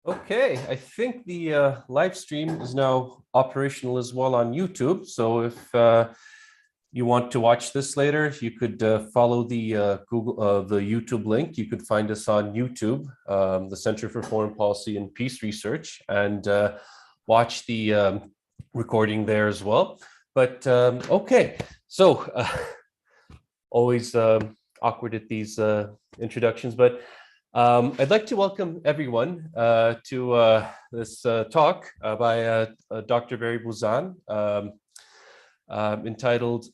Okay, I think the live stream is now operational as well on YouTube. So if you want to watch this later, you could follow the YouTube link. You could find us on YouTube, the Center for Foreign Policy and Peace Research, and watch the recording there as well. But okay, so always awkward at these introductions, but I'd like to welcome everyone to this talk by Dr. Barry Buzan, entitled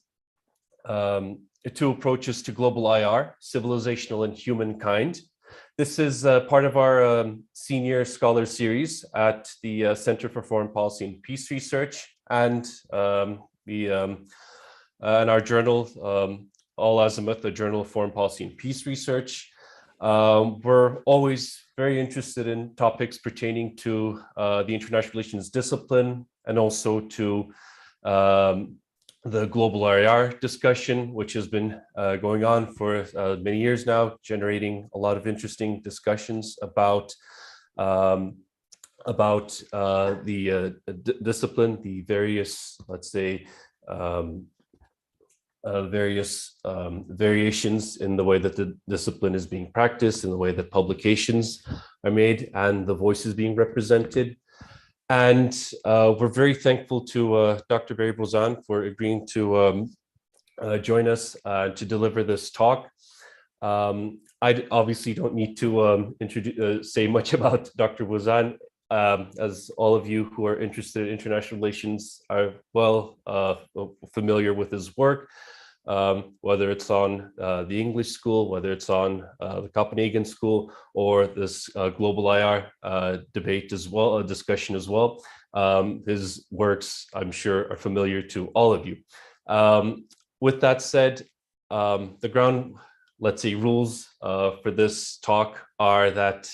Two Approaches to Global IR, Civilizational and Humankind. This is part of our senior scholar series at the Center for Foreign Policy and Peace Research and our journal, AllAzimuth, the Journal of Foreign Policy and Peace Research. We're always very interested in topics pertaining to the international relations discipline and also to the global IR discussion, which has been going on for many years now, generating a lot of interesting discussions about the discipline, the various, let's say, various variations in the way that the discipline is being practiced, in the way that publications are made, and the voices being represented. And we're very thankful to Dr. Barry Buzan for agreeing to join us to deliver this talk. I obviously don't need to say much about Dr. Buzan, as all of you who are interested in international relations are well familiar with his work. Whether it's on the English school, whether it's on the Copenhagen school, or this global IR debate as well, discussion as well. His works, I'm sure, are familiar to all of you. With that said, the ground, let's say, rules for this talk are that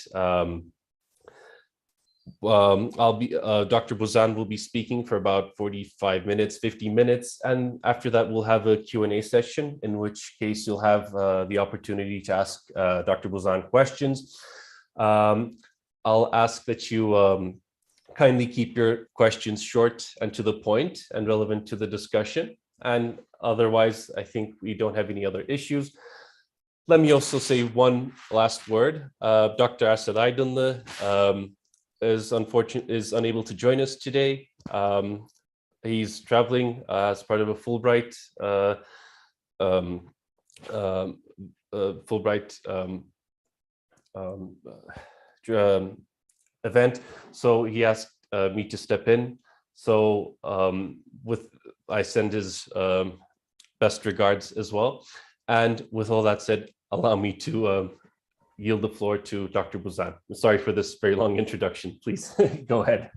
Dr. Buzan will be speaking for about 45 minutes, 50 minutes, and after that we'll have a Q&A session, in which case you'll have the opportunity to ask Dr. Buzan questions. I'll ask that you kindly keep your questions short and to the point and relevant to the discussion, and otherwise I think we don't have any other issues. Let me also say one last word. Dr. Asad Aydınlı is unable to join us today. He's traveling as part of a Fulbright event, so he asked me to step in. So I send his best regards as well. And with all that said, allow me to yield the floor to Dr. Buzan. Sorry for this very long introduction. Please go ahead.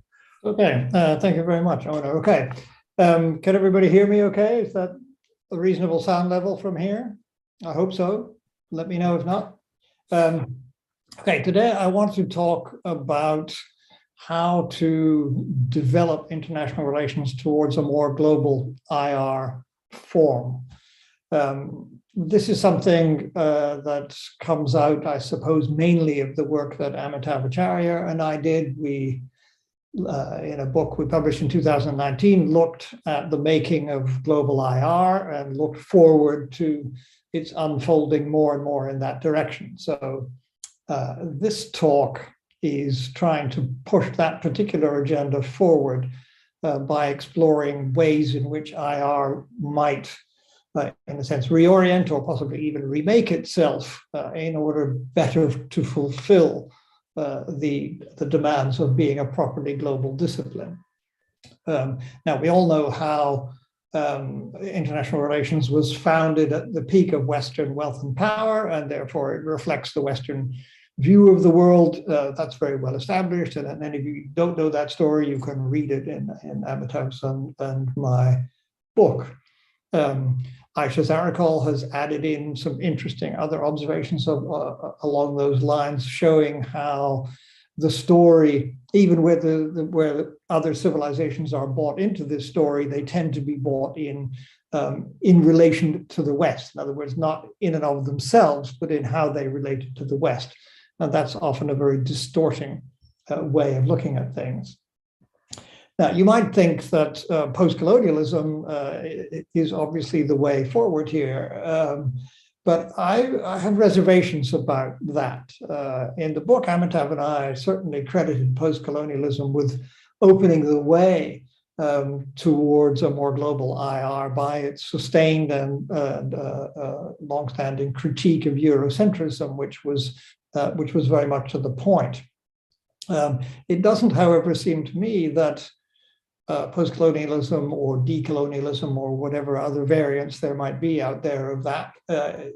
Okay, thank you very much. Okay, can everybody hear me okay? Is that a reasonable sound level from here? I hope so. Let me know if not. Okay, today I want to talk about how to develop international relations towards a more global IR form. This is something that comes out, I suppose, mainly of the work that Amitav Acharya and I did. We, in a book we published in 2019, looked at the making of global IR and looked forward to its unfolding more and more in that direction. So this talk is trying to push that particular agenda forward by exploring ways in which IR might, in a sense, reorient or possibly even remake itself in order better to fulfill the demands of being a properly global discipline. Now, we all know how international relations was founded at the peak of Western wealth and power, and therefore it reflects the Western view of the world. That's very well established. And any of you don't know that story, you can read it in Amitav's and my book. Aisha Zarakol has added in some interesting other observations along those lines, showing how the story, even where other civilizations are bought into this story, they tend to be bought in relation to the West. In other words, not in and of themselves, but in how they relate to the West. And that's often a very distorting way of looking at things. Now, you might think that post-colonialism is obviously the way forward here, but I have reservations about that. In the book, Amitav and I certainly credited post-colonialism with opening the way towards a more global IR by its sustained and longstanding critique of Eurocentrism, which was very much to the point. It doesn't, however, seem to me that post-colonialism or decolonialism or whatever other variants there might be out there of that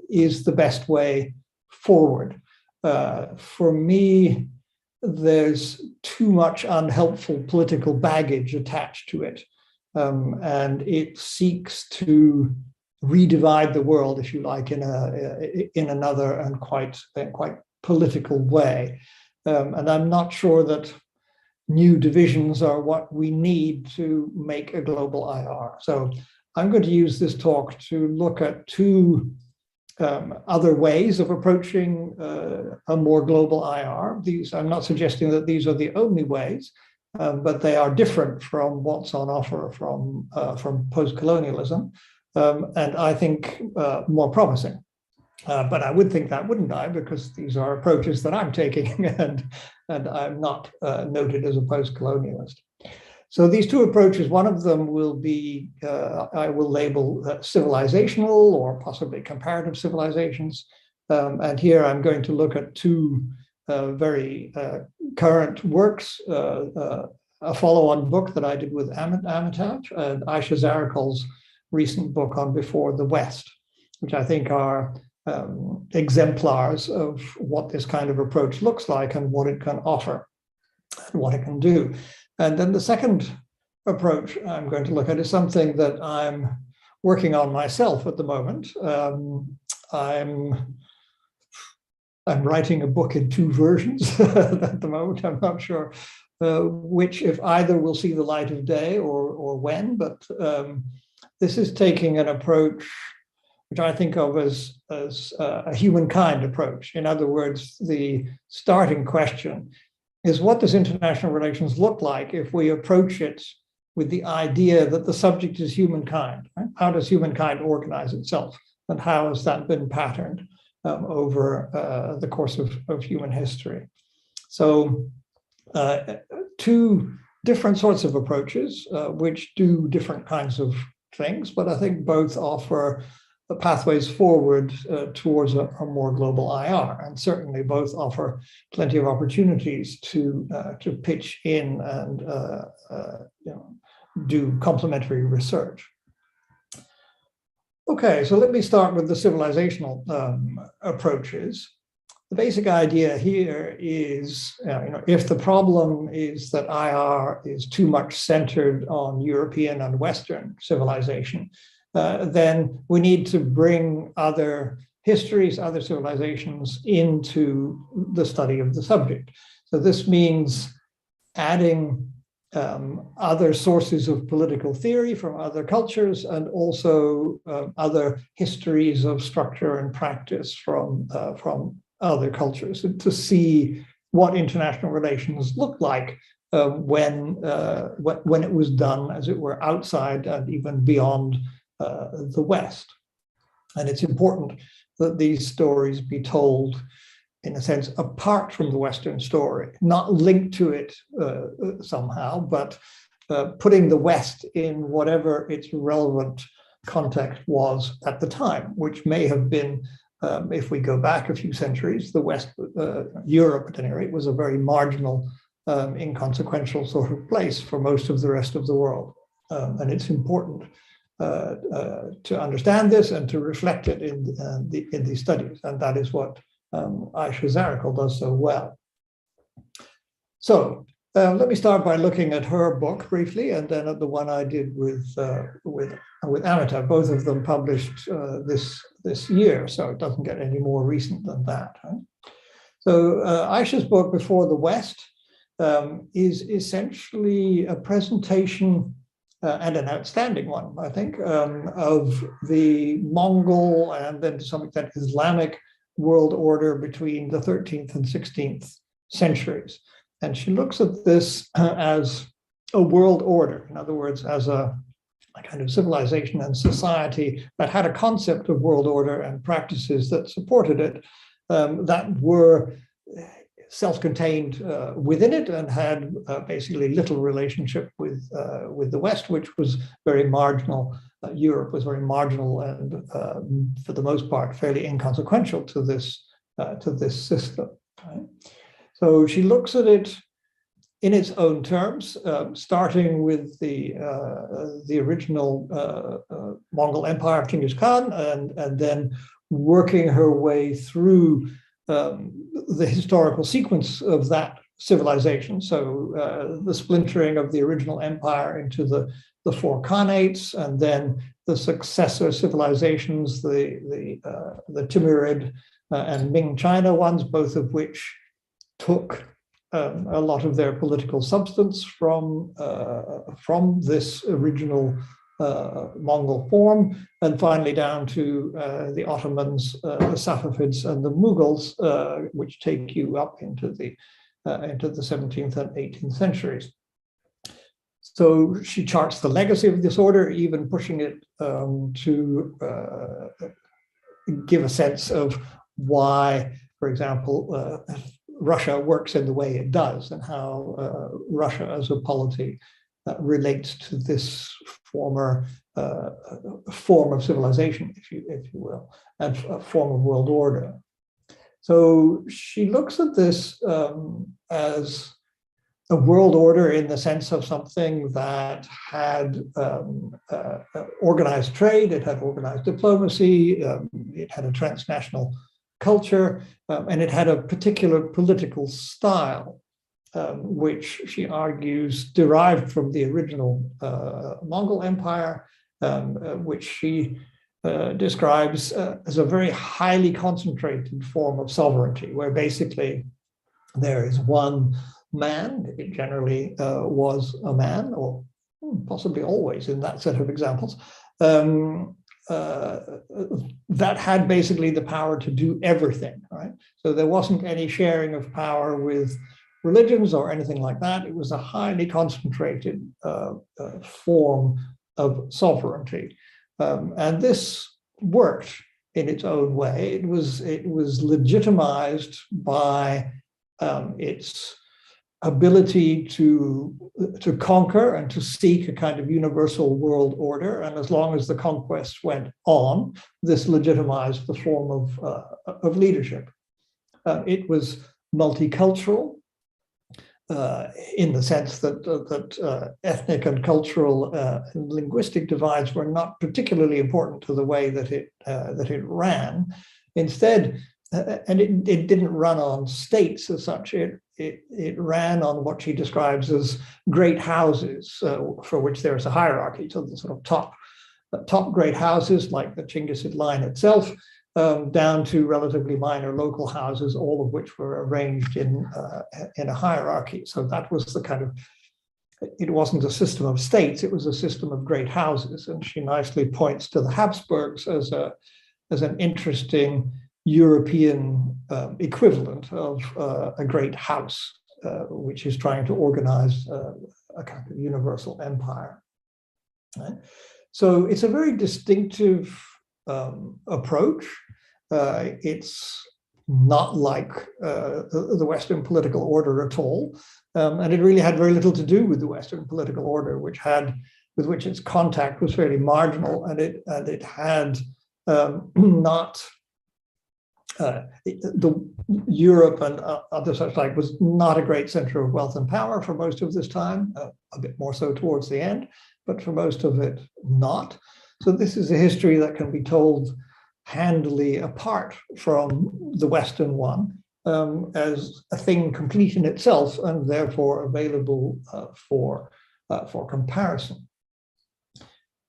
is the best way forward. For me, there's too much unhelpful political baggage attached to it, and it seeks to redivide the world, if you like, in another and quite political way. And I'm not sure that new divisions are what we need to make a global IR. So I'm going to use this talk to look at two other ways of approaching a more global IR. I'm not suggesting that these are the only ways, but they are different from what's on offer from post-colonialism, and I think more promising. But I would think that, wouldn't I? Because these are approaches that I'm taking, and I'm not noted as a post-colonialist. So these two approaches, one of them will be, I will label civilizational or possibly comparative civilizations. And here I'm going to look at two very current works, a follow-on book that I did with Amitav and Aisha Zarakol's recent book on Before the West, which I think are exemplars of what this kind of approach looks like and what it can offer and what it can do. And then the second approach I'm going to look at is something that I'm working on myself at the moment. I'm writing a book in two versions at the moment. I'm not sure which, if either, will see the light of day or when, but this is taking an approach which I think of as a humankind approach. In other words, the starting question is, what does international relations look like if we approach it with the idea that the subject is humankind? Right? How does humankind organize itself? And how has that been patterned over the course of human history? So two different sorts of approaches, which do different kinds of things, but I think both offer the pathways forward towards a more global IR, and certainly both offer plenty of opportunities to pitch in and do complementary research. Okay, so let me start with the civilizational approaches. The basic idea here is, if the problem is that IR is too much centered on European and Western civilization, then we need to bring other histories, other civilizations into the study of the subject. So this means adding other sources of political theory from other cultures, and also other histories of structure and practice from other cultures, to see what international relations look like when it was done, as it were, outside and even beyond the West. And it's important that these stories be told, in a sense, apart from the Western story, not linked to it somehow, but putting the West in whatever its relevant context was at the time, which may have been, if we go back a few centuries, the West, Europe at any rate, was a very marginal, inconsequential sort of place for most of the rest of the world. And it's important to understand this and to reflect it in these studies. And that is what Aisha Zarakol does so well. So let me start by looking at her book briefly, and then at the one I did with Amitav. Both of them published this year, so it doesn't get any more recent than that. Right? So Aisha's book, Before the West, is essentially a presentation, and an outstanding one, I think, of the Mongol and then to some extent Islamic world order between the 13th and 16th centuries. And she looks at this as a world order, in other words, as a kind of civilization and society that had a concept of world order and practices that supported it, that were self-contained within it and had basically little relationship with the West, which was very marginal. Europe was very marginal and, for the most part, fairly inconsequential to this system. Right? So she looks at it in its own terms, starting with the original Mongol Empire of Genghis Khan, and then working her way through the historical sequence of that civilization. So the splintering of the original empire into the four khanates, and then the successor civilizations, the Timurid and Ming China ones, both of which took a lot of their political substance from this original Mongol form, and finally down to the Ottomans, the Safavids, and the Mughals, which take you up into the 17th and 18th centuries. So she charts the legacy of this order, even pushing it to give a sense of why, for example, Russia works in the way it does, and how Russia as a polity relates to this former form of civilization, if you will, and a form of world order. So she looks at this as a world order in the sense of something that had organized trade, it had organized diplomacy, it had a transnational culture, and it had a particular political style, which she argues derived from the original Mongol Empire, which she describes as a very highly concentrated form of sovereignty, where basically there is one man. It generally was a man, or possibly always in that set of examples, that had basically the power to do everything, right? So there wasn't any sharing of power with religions or anything like that. It was a highly concentrated form of sovereignty. And this worked in its own way. It was legitimized by its ability to conquer and to seek a kind of universal world order. And as long as the conquests went on, this legitimized the form of leadership. It was multicultural in the sense that ethnic and cultural and linguistic divides were not particularly important to the way that it ran. Instead, and it didn't run on states as such. It ran on what she describes as great houses, for which there is a hierarchy. So the sort of top great houses, like the Chinggisid line itself, down to relatively minor local houses, all of which were arranged in a hierarchy. So that was the kind of, it wasn't a system of states, it was a system of great houses. And she nicely points to the Habsburgs as an interesting European equivalent of a great house, which is trying to organize a kind of universal empire. Right? So it's a very distinctive approach. It's not like the Western political order at all, and it really had very little to do with the Western political order, with which its contact was fairly marginal, and it had not. The Europe and other such like was not a great center of wealth and power for most of this time, a bit more so towards the end, but for most of it not. So this is a history that can be told handily apart from the Western one, as a thing complete in itself and therefore available for comparison.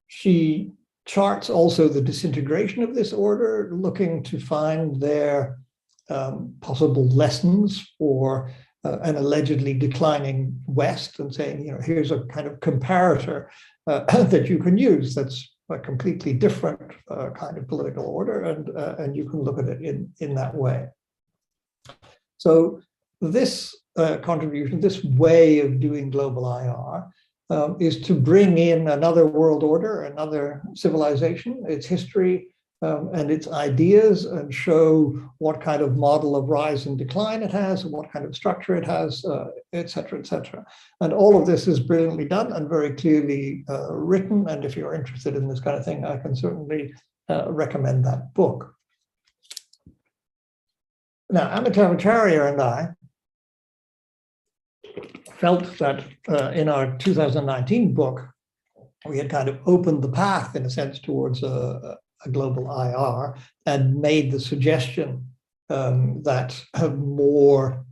She charts also the disintegration of this order, looking to find their possible lessons for an allegedly declining West, and saying, here's a kind of comparator that you can use that's a completely different kind of political order, and you can look at it in that way. So this contribution, this way of doing global IR, is to bring in another world order, another civilization, its history, and its ideas, and show what kind of model of rise and decline it has, and what kind of structure it has, et cetera, et cetera. And all of this is brilliantly done and very clearly written. And if you're interested in this kind of thing, I can certainly recommend that book. Now, Amitabh and I felt that in our 2019 book, we had kind of opened the path, in a sense, towards a global IR, and made the suggestion that more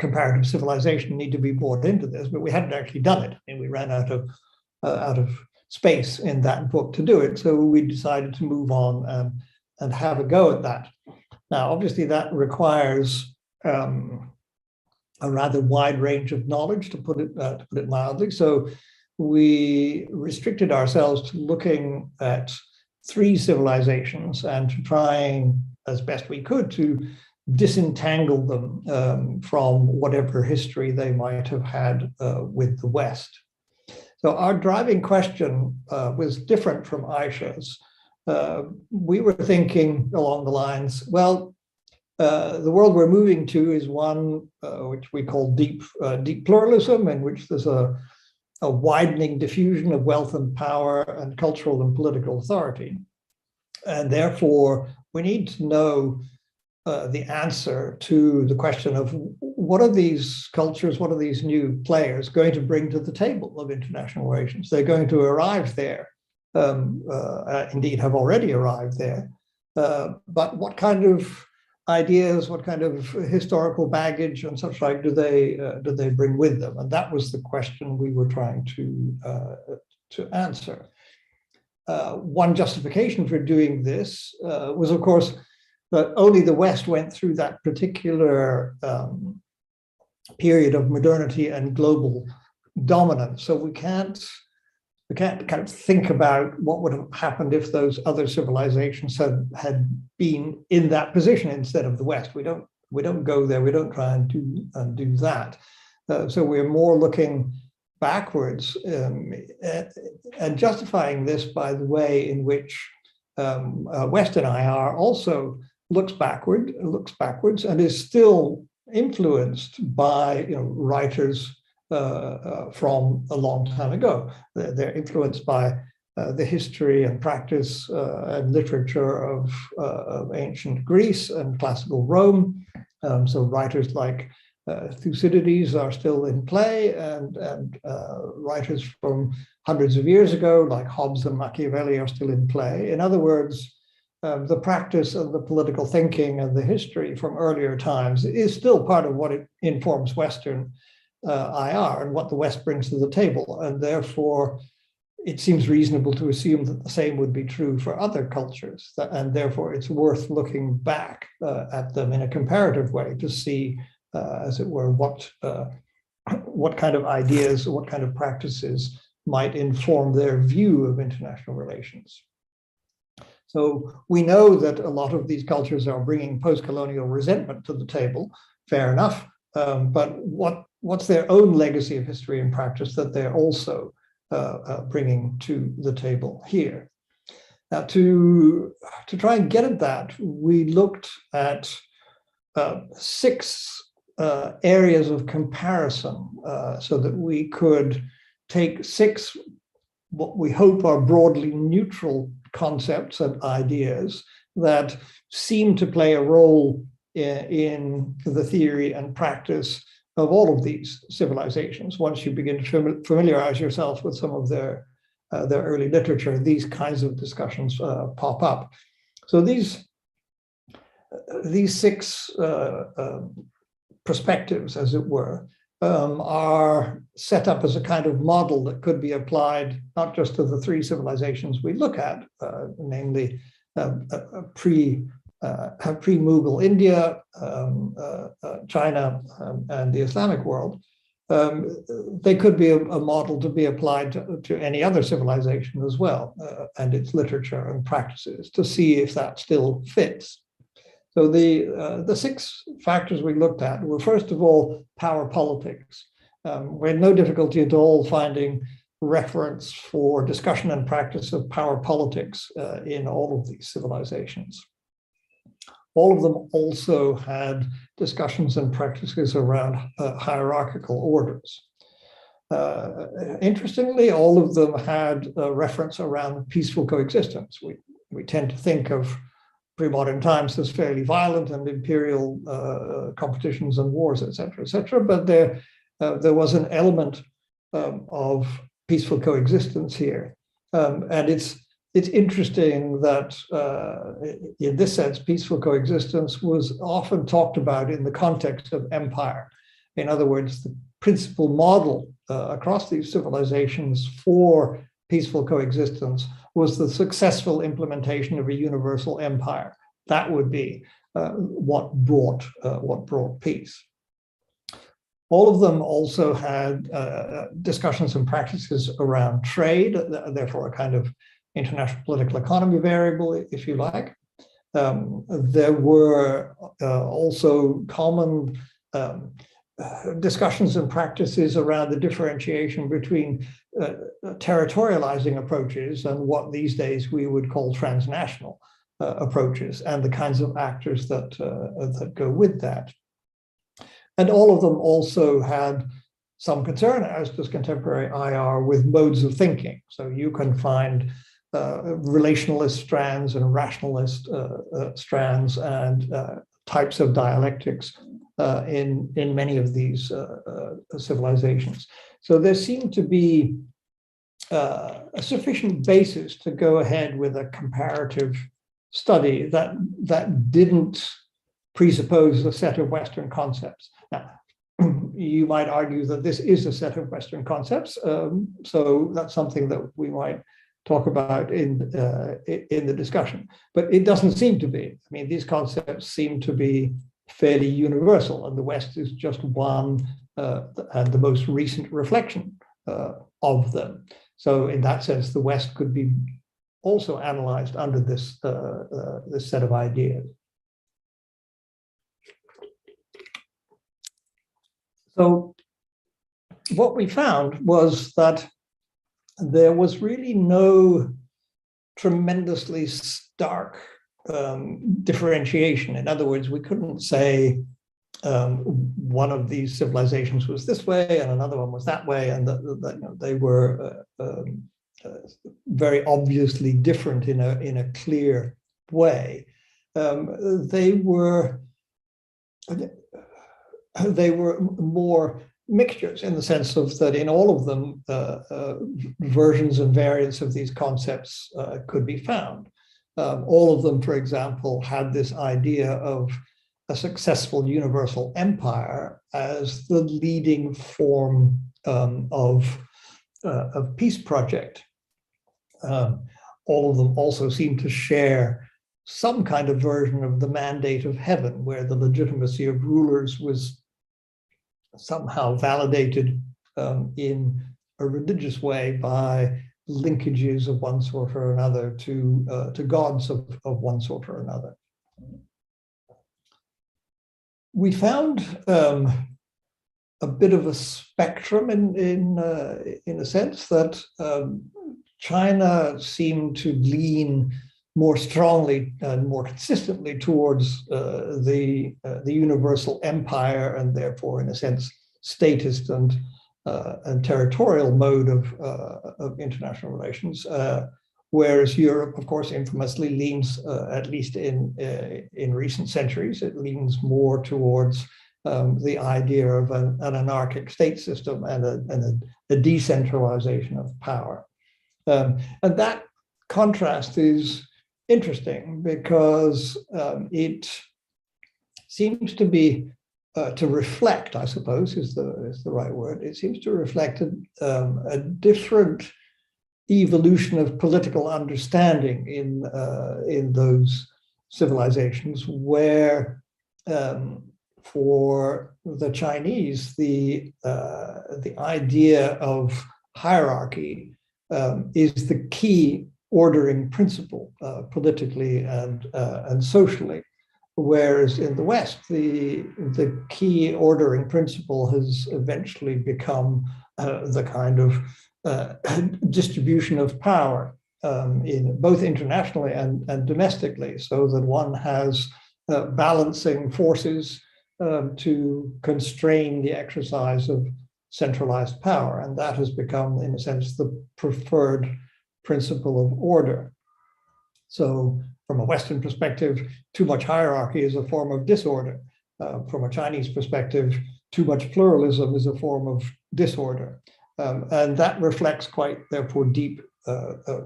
comparative civilization need to be brought into this, but we hadn't actually done it, and we ran out of space in that book to do it. So we decided to move on and have a go at that. Now, obviously, that requires a rather wide range of knowledge, to put it mildly. So we restricted ourselves to looking at 3 civilizations and to trying, as best we could, to disentangle them from whatever history they might have had with the West. So our driving question was different from Aisha's. We were thinking along the lines, well, the world we're moving to is one which we call deep pluralism, in which there's a widening diffusion of wealth and power and cultural and political authority. And therefore, we need to know the answer to the question of what are these cultures, what are these new players going to bring to the table of international relations? They're going to arrive there, indeed have already arrived there. But what kind of ideas, what kind of historical baggage and such like do they bring with them? And that was the question we were trying to answer. One justification for doing this was, of course, that only the West went through that particular period of modernity and global dominance. So we can't kind of think about what would have happened if those other civilizations had been in that position instead of the West. We don't go there. We don't try and do that. So we're more looking backwards and justifying this by the way in which Western IR also looks backwards and is still influenced by writers from a long time ago. They're influenced by the history and practice and literature of ancient Greece and classical Rome. So writers like Thucydides are still in play, and writers from hundreds of years ago, like Hobbes and Machiavelli, are still in play. In other words, the practice of the political thinking and the history from earlier times is still part of what it informs Western IR and what the West brings to the table. And therefore, it seems reasonable to assume that the same would be true for other cultures. And therefore, it's worth looking back at them in a comparative way to see, as it were, what kind of ideas, what kind of practices might inform their view of international relations. So we know that a lot of these cultures are bringing post-colonial resentment to the table, fair enough, but what's their own legacy of history and practice that they're also bringing to the table here? Now, to try and get at that, we looked at 6 areas of comparison so that we could take 6 what we hope are broadly neutral concepts and ideas that seem to play a role in the theory and practice of all of these civilizations. Once you begin to familiarize yourself with some of their early literature, these kinds of discussions pop up. So these 6 perspectives, as it were, are set up as a kind of model that could be applied not just to the 3 civilizations we look at, namely pre-Mughal India, China, and the Islamic world. They could be a model to be applied to any other civilization as well, and its literature and practices, to see if that still fits. So the six factors we looked at were, first of all, power politics. We had no difficulty at all finding reference for discussion and practice of power politics in all of these civilizations. All of them also had discussions and practices around hierarchical orders. Interestingly, all of them had a reference around peaceful coexistence. We tend to think of pre-modern times as fairly violent and imperial competitions and wars, et cetera, but there was an element of peaceful coexistence here. And it's interesting that in this sense, peaceful coexistence was often talked about in the context of empire. In other words, the principal model across these civilizations for peaceful coexistence was the successful implementation of a universal empire. That would be what brought peace. All of them also had discussions and practices around trade, therefore a kind of international political economy variable, if you like. There were also common discussions and practices around the differentiation between territorializing approaches and what these days we would call transnational approaches, and the kinds of actors that go with that. And all of them also had some concern, as does contemporary IR, with modes of thinking. So you can find relationalist strands and rationalist strands and types of dialectics in many of these civilizations. So there seemed to be a sufficient basis to go ahead with a comparative study that didn't presuppose a set of Western concepts. Now, you might argue that this is a set of Western concepts, so that's something that we might talk about in the discussion. But it doesn't seem to be. I mean, these concepts seem to be fairly universal, and the West is just one and the most recent reflection of them. So in that sense, the West could be also analyzed under this set of ideas. So what we found was that there was really no tremendously stark differentiation. In other words, we couldn't say one of these civilizations was this way and another one was that way, and that they were very obviously different in a clear way. They were more mixtures in the sense of that in all of them, versions and variants of these concepts could be found. All of them, for example, had this idea of a successful universal empire as the leading form of peace project. All of them also seem to share some kind of version of the mandate of heaven, where the legitimacy of rulers was somehow validated in a religious way by linkages of one sort or another to gods of one sort or another. We found a bit of a spectrum in a sense that China seemed to lean more strongly and more consistently towards the universal empire, and therefore, in a sense, statist and territorial mode of international relations. Whereas Europe, of course, infamously leans, at least in recent centuries, it leans more towards the idea of an anarchic state system and a decentralization of power. And that contrast is interesting because it seems to be to reflect, I suppose, is the right word. It seems to reflect a different evolution of political understanding in those civilizations, where for the Chinese, the idea of hierarchy is the key ordering principle politically and socially, whereas in the West, the key ordering principle has eventually become the kind of distribution of power in both internationally and domestically, so that one has balancing forces to constrain the exercise of centralized power. And that has become, in a sense, the preferred principle of order. So from a Western perspective, too much hierarchy is a form of disorder. From a Chinese perspective, too much pluralism is a form of disorder. And that reflects quite, therefore, deep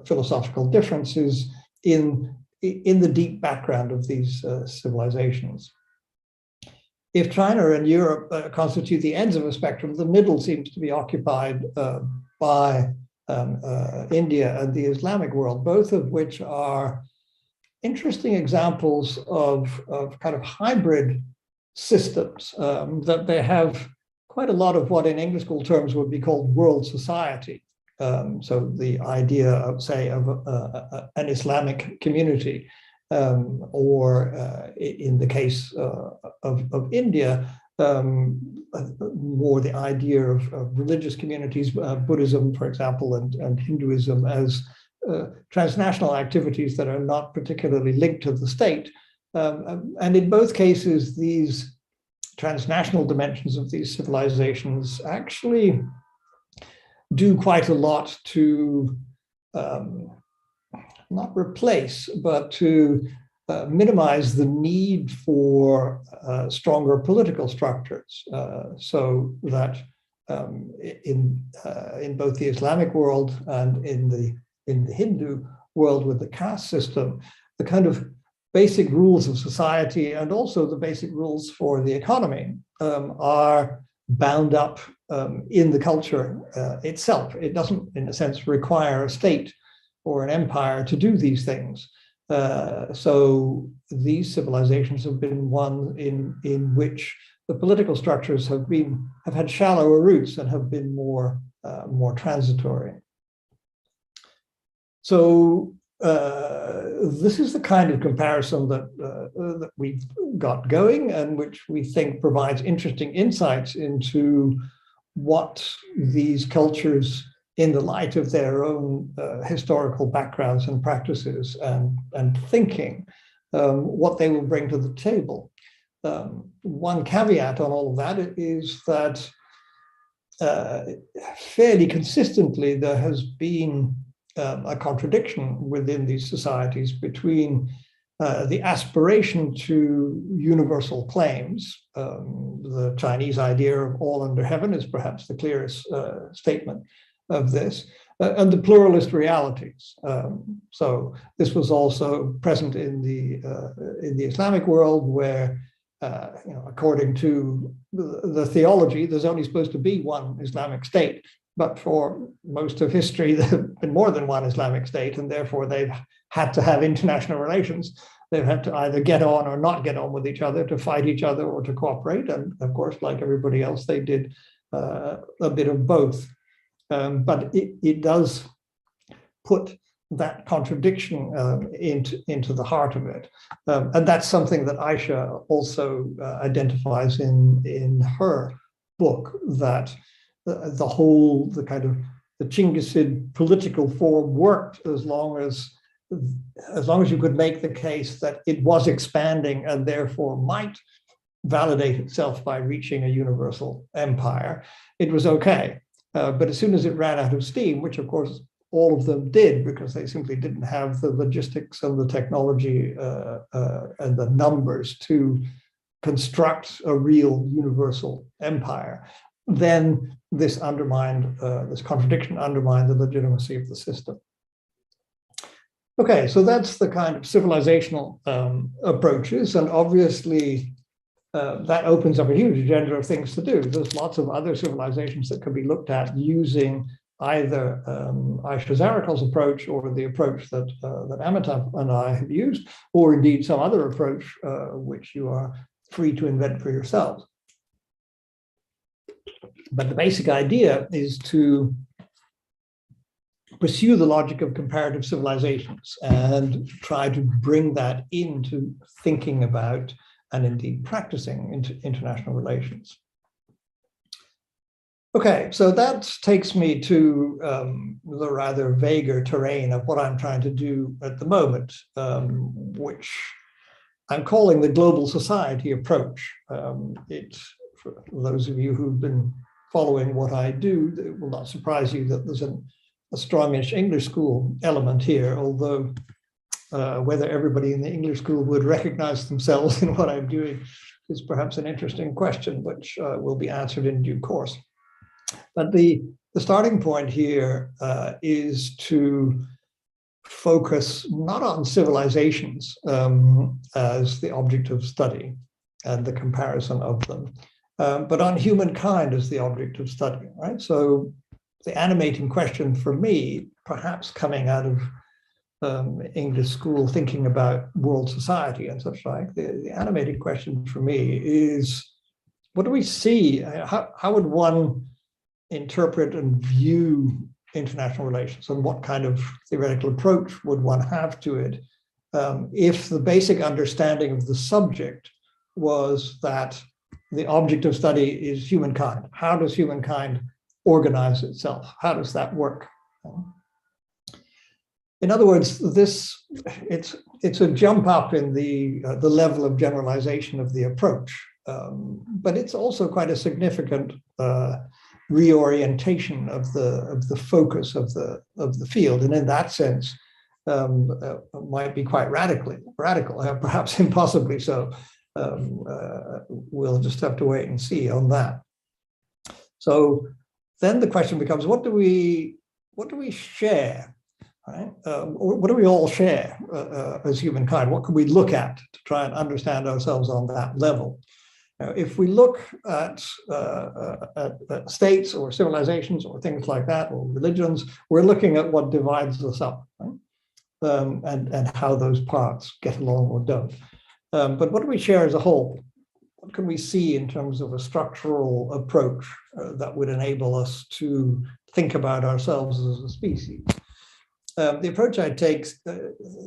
philosophical differences in the deep background of these civilizations. If China and Europe constitute the ends of a spectrum, the middle seems to be occupied by India and the Islamic world, both of which are interesting examples of kind of hybrid systems, that they have quite a lot of what in English school terms would be called world society. So the idea of, say, of an Islamic community, or in the case of India, more the idea of religious communities, Buddhism, for example, and Hinduism as transnational activities that are not particularly linked to the state. And in both cases, these transnational dimensions of these civilizations actually do quite a lot to not replace, but to minimize the need for stronger political structures, so that in both the Islamic world and in the Hindu world with the caste system, the kind of basic rules of society and also the basic rules for the economy are bound up in the culture itself. It doesn't, in a sense, require a state or an empire to do these things. So these civilizations have been one in which the political structures have had shallower roots and have been more transitory. So this is the kind of comparison that we've got going, and which we think provides interesting insights into what these cultures, in the light of their own historical backgrounds and practices and thinking, what they will bring to the table. One caveat on all of that is that fairly consistently there has been a contradiction within these societies between the aspiration to universal claims. The Chinese idea of all under heaven is perhaps the clearest statement of this, and the pluralist realities. So this was also present in the Islamic world, where according to the theology, there's only supposed to be one Islamic state. But for most of history, there have been more than one Islamic state, and therefore they've had to have international relations. They've had to either get on or not get on with each other, to fight each other or to cooperate. And of course, like everybody else, they did a bit of both. But it does put that contradiction into the heart of it. And that's something that Aisha also identifies in her book, that the kind of the Chinggisid political form worked as long as you could make the case that it was expanding and therefore might validate itself by reaching a universal empire. It was okay. But as soon as it ran out of steam, which of course all of them did, because they simply didn't have the logistics and the technology and the numbers to construct a real universal empire, then this contradiction undermined the legitimacy of the system. Okay, so that's the kind of civilizational approaches, and obviously that opens up a huge agenda of things to do. There's lots of other civilizations that can be looked at using either Aisha Zarakal's approach or the approach that Amitabh and I have used, or indeed some other approach which you are free to invent for yourselves. But the basic idea is to pursue the logic of comparative civilizations and try to bring that into thinking about and indeed practicing international relations. Okay, so that takes me to the rather vaguer terrain of what I'm trying to do at the moment, which I'm calling the global society approach. For those of you who've been following what I do, it will not surprise you that there's a strongish English school element here, although whether everybody in the English school would recognize themselves in what I'm doing is perhaps an interesting question, which will be answered in due course. But the starting point here is to focus not on civilizations as the object of study and the comparison of them, but on humankind as the object of study, right? So the animating question for me, perhaps coming out of English school thinking about world society and such like, the animating question for me is, what do we see? How would one interpret and view international relations, and what kind of theoretical approach would one have to it if the basic understanding of the subject was that the object of study is humankind? How does humankind organize itself? How does that work? In other words, it's a jump up in the level of generalization of the approach, but it's also quite a significant reorientation of the focus of the field, and in that sense, might be quite radical, perhaps impossibly so. We'll just have to wait and see on that. So then the question becomes, what do we share, right? What do we all share as humankind? What can we look at to try and understand ourselves on that level? If we look at states or civilizations or things like that, or religions, we're looking at what divides us up, right? And how those parts get along or don't. But what do we share as a whole? What can we see in terms of a structural approach that would enable us to think about ourselves as a species? The approach I take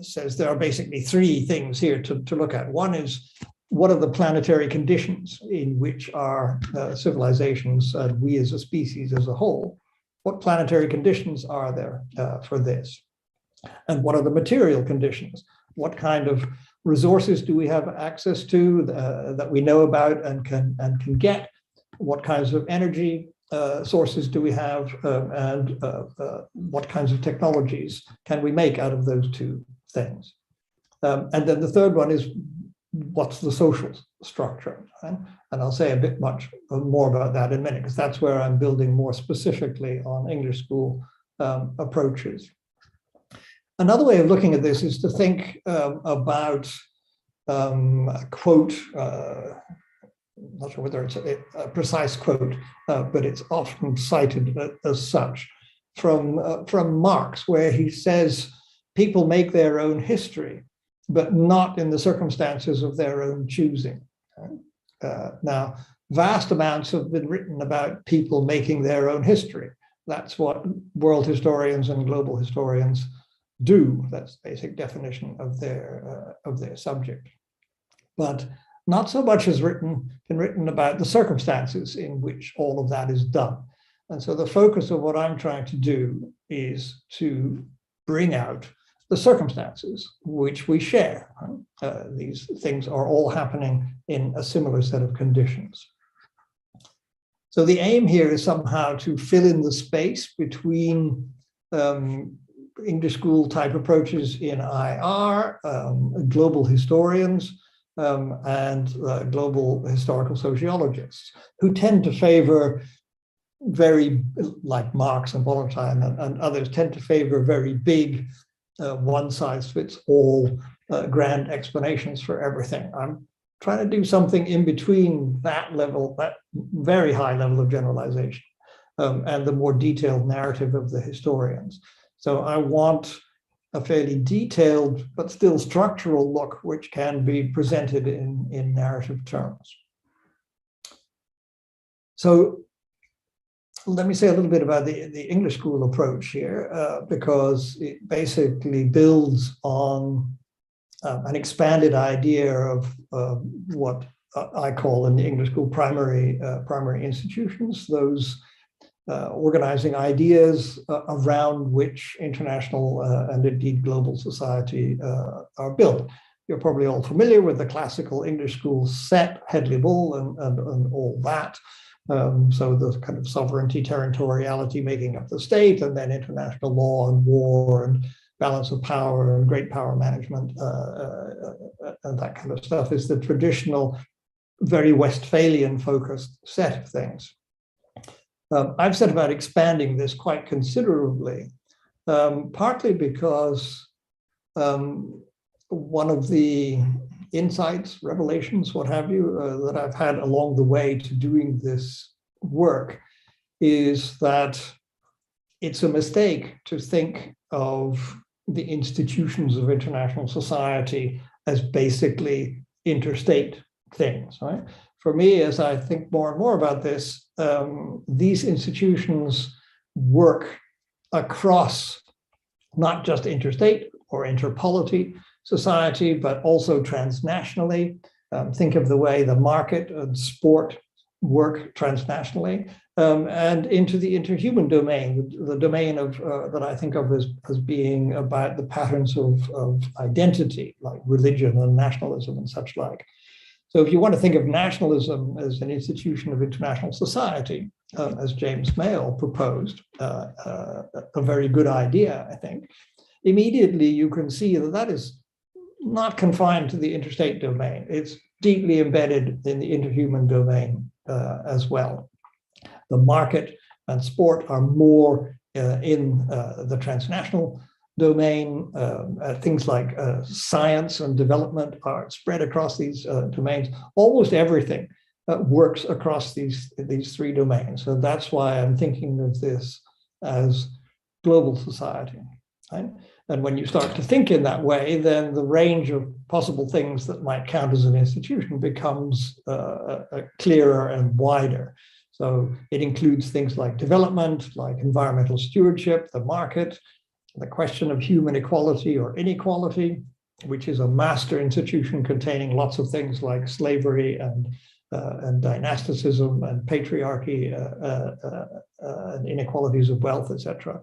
says there are basically three things here to look at. One is, what are the planetary conditions in which our civilizations and we as a species as a whole, what planetary conditions are there for this? And what are the material conditions? What kind of resources do we have access to that we know about and can get? What kinds of energy sources do we have, and what kinds of technologies can we make out of those two things? And then the third one is, what's the social structure? Right? And I'll say a bit more about that in a minute, because that's where I'm building more specifically on English school approaches. Another way of looking at this is to think about a quote, I'm not sure whether it's a precise quote, but it's often cited as such from Marx, where he says, people make their own history, but not in the circumstances of their own choosing. Now, vast amounts have been written about people making their own history. That's what world historians and global historians do. That's the basic definition of their subject. But not so much has been written about the circumstances in which all of that is done. And so the focus of what I'm trying to do is to bring out the circumstances which we share. These things are all happening in a similar set of conditions. So the aim here is somehow to fill in the space between English school type approaches in IR, global historians, and global historical sociologists, who tend to favor like Marx and Wallerstein and others, tend to favor very big, one-size-fits-all grand explanations for everything. I'm trying to do something in between that level, that very high level of generalization, and the more detailed narrative of the historians. So I want a fairly detailed but still structural look, which can be presented in narrative terms. So let me say a little bit about the English school approach here, because it basically builds on an expanded idea of what I call in the English school primary institutions, those organizing ideas around which international and indeed global society are built. You're probably all familiar with the classical English school set, Headley Bull and all that. So the kind of sovereignty, territoriality making up the state, and then international law and war and balance of power and great power management and that kind of stuff is the traditional, very Westphalian focused set of things. I've set about expanding this quite considerably, partly because one of the insights, revelations, what have you, that I've had along the way to doing this work is that it's a mistake to think of the institutions of international society as basically interstate things, right? For me, as I think more and more about this, these institutions work across not just interstate or interpolity society, but also transnationally. Think of the way the market and sport work transnationally, and into the interhuman domain, the domain of that I think of as being about the patterns of identity, like religion and nationalism and such like. So if you want to think of nationalism as an institution of international society, as James Mayle proposed, a very good idea, I think, immediately you can see that that is not confined to the interstate domain. It's deeply embedded in the interhuman domain as well. The market and sport are more in the transnational domain. Things like science and development are spread across these domains. Almost everything works across these three domains. So that's why I'm thinking of this as global society, right? And when you start to think in that way, then the range of possible things that might count as an institution becomes clearer and wider. So it includes things like development, like environmental stewardship, the market, the question of human equality or inequality, which is a master institution containing lots of things like slavery and dynasticism and patriarchy and inequalities of wealth, etc.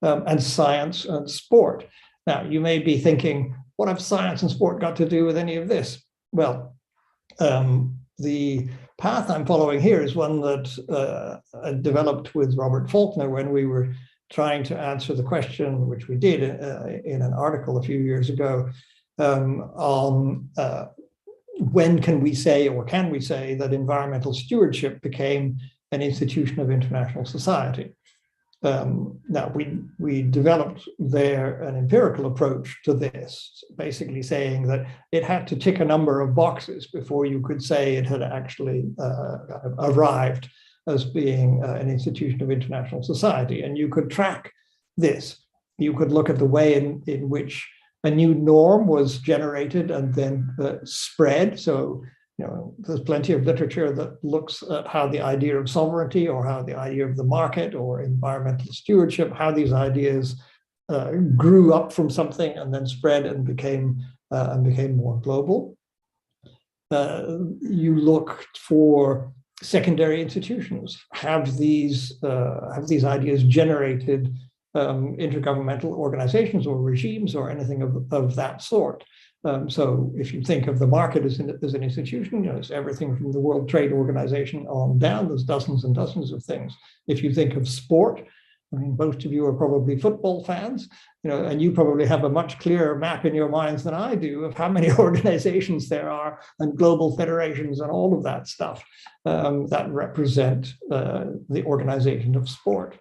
And science and sport. Now, you may be thinking, what have science and sport got to do with any of this? Well, the path I'm following here is one that I developed with Robert Faulkner when we were trying to answer the question, which we did in an article a few years ago, on when can we say, or can we say, that environmental stewardship became an institution of international society? Now, we developed there an empirical approach to this, basically saying that it had to tick a number of boxes before you could say it had actually arrived as being an institution of international society. And you could track this. You could look at the way in which a new norm was generated and then spread. So, there's plenty of literature that looks at how the idea of sovereignty or how the idea of the market or environmental stewardship, how these ideas grew up from something and then spread and became more global. You look for secondary institutions. Have these ideas generated intergovernmental organizations or regimes or anything of that sort? So if you think of the market as an institution, it's everything from the World Trade Organization on down. There's dozens and dozens of things. If you think of sport, I mean, most of you are probably football fans, and you probably have a much clearer map in your minds than I do of how many organizations there are and global federations and all of that stuff that represent the organization of sport.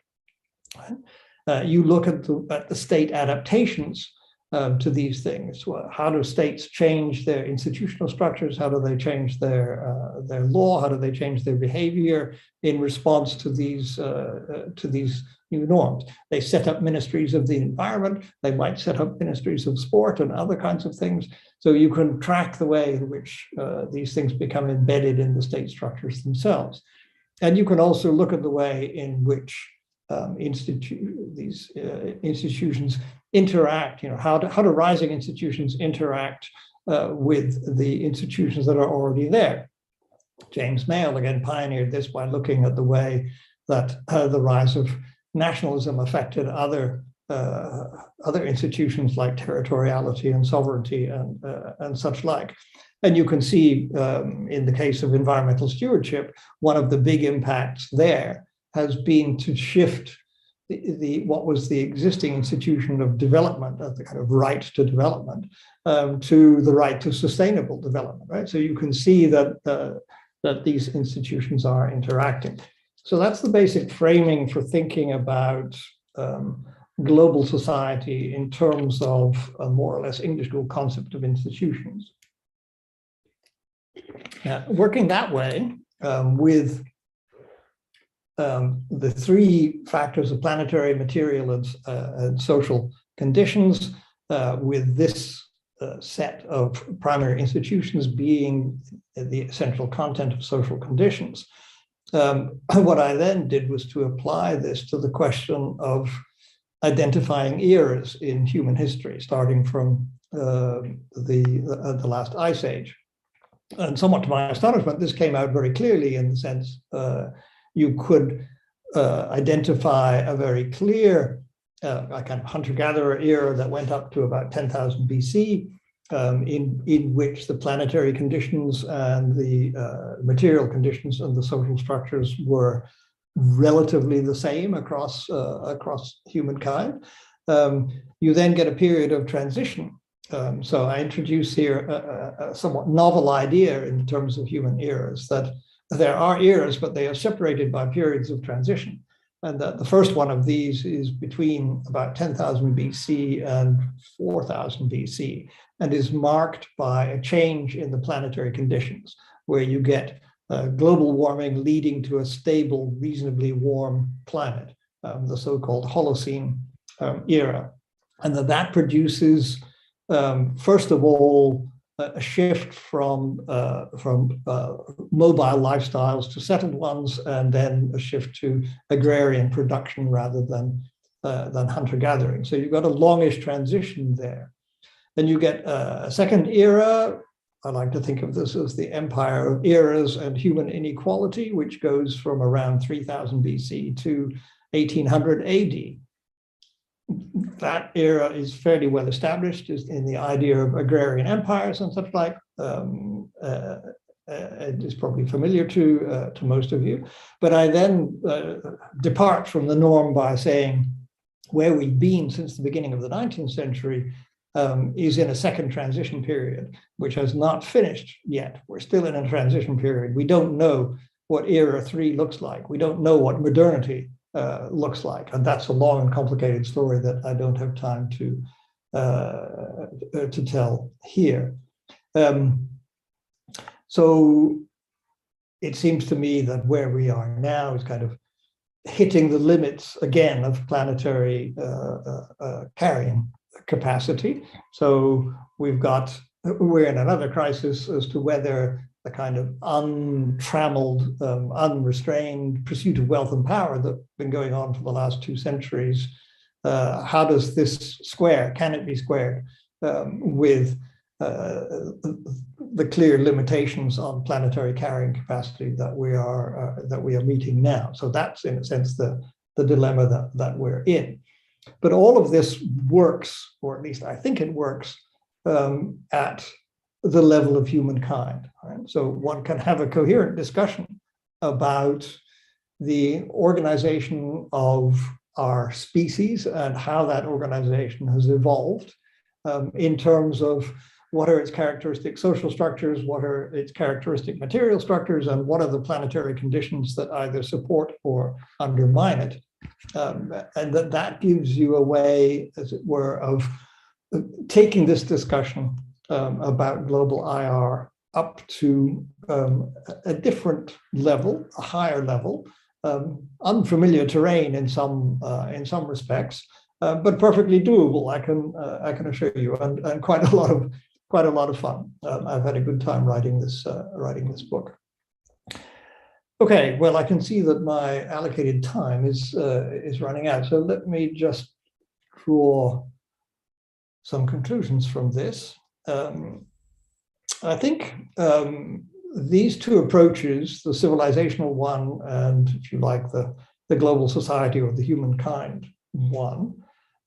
You look at the state adaptations to these things. How do states change their institutional structures? How do they change their law? How do they change their behavior in response to these new norms? They set up ministries of the environment. They might set up ministries of sport and other kinds of things. So you can track the way in which these things become embedded in the state structures themselves. And you can also look at the way in which these institutions interact, how do rising institutions interact with the institutions that are already there. James Mayle, again, pioneered this by looking at the way that the rise of nationalism affected other institutions like territoriality and sovereignty and such like. And you can see in the case of environmental stewardship, one of the big impacts there has been to shift what was the existing institution of development, the kind of right to development, to the right to sustainable development, right? So you can see that these institutions are interacting. So that's the basic framing for thinking about global society in terms of a more or less English school concept of institutions. Working that way with the three factors of planetary, material, and social conditions, with this set of primary institutions being the essential content of social conditions. What I then did was to apply this to the question of identifying eras in human history, starting from the last ice age. And somewhat to my astonishment, this came out very clearly in the sense you could identify a very clear a kind of hunter-gatherer era that went up to about 10,000 BC, in which the planetary conditions and the material conditions and the social structures were relatively the same across humankind. You then get a period of transition. So I introduce here a somewhat novel idea in terms of human eras, that there are eras, but they are separated by periods of transition. And that the first one of these is between about 10,000 BC and 4,000 BC, and is marked by a change in the planetary conditions, where you get global warming leading to a stable, reasonably warm climate, the so-called Holocene era. And that produces, first of all, a shift from mobile lifestyles to settled ones, and then a shift to agrarian production rather than hunter-gathering. So you've got a longish transition there. Then you get a second era. I like to think of this as the empire of eras and human inequality, which goes from around 3000 BC to 1800 AD. That era is fairly well established in the idea of agrarian empires and such like. It is probably familiar to most of you. But I then depart from the norm by saying where we've been since the beginning of the 19th century is in a second transition period, which has not finished yet. We're still in a transition period. We don't know what era 3 looks like. We don't know what modernity looks like, and that's a long and complicated story that I don't have time to tell here. So it seems to me that where we are now is kind of hitting the limits again of planetary carrying capacity. So we're in another crisis as to whether the kind of untrammeled, unrestrained pursuit of wealth and power that's been going on for the last 2 centuries, how does this square? Can it be squared with the clear limitations on planetary carrying capacity that we are meeting now? So that's, in a sense, the dilemma that we're in. But all of this works, or at least I think it works, at the level of humankind. Right? So one can have a coherent discussion about the organization of our species and how that organization has evolved in terms of what are its characteristic social structures, what are its characteristic material structures, and what are the planetary conditions that either support or undermine it. And that gives you a way, as it were, of taking this discussion about global IR up to a different level, a higher level, unfamiliar terrain in some respects, but perfectly doable. I can assure you, and quite a lot of fun. I've had a good time writing this book. Okay, well, I can see that my allocated time is running out. So let me just draw some conclusions from this. I think these two approaches, the civilizational one and, if you like, the global society or the humankind one,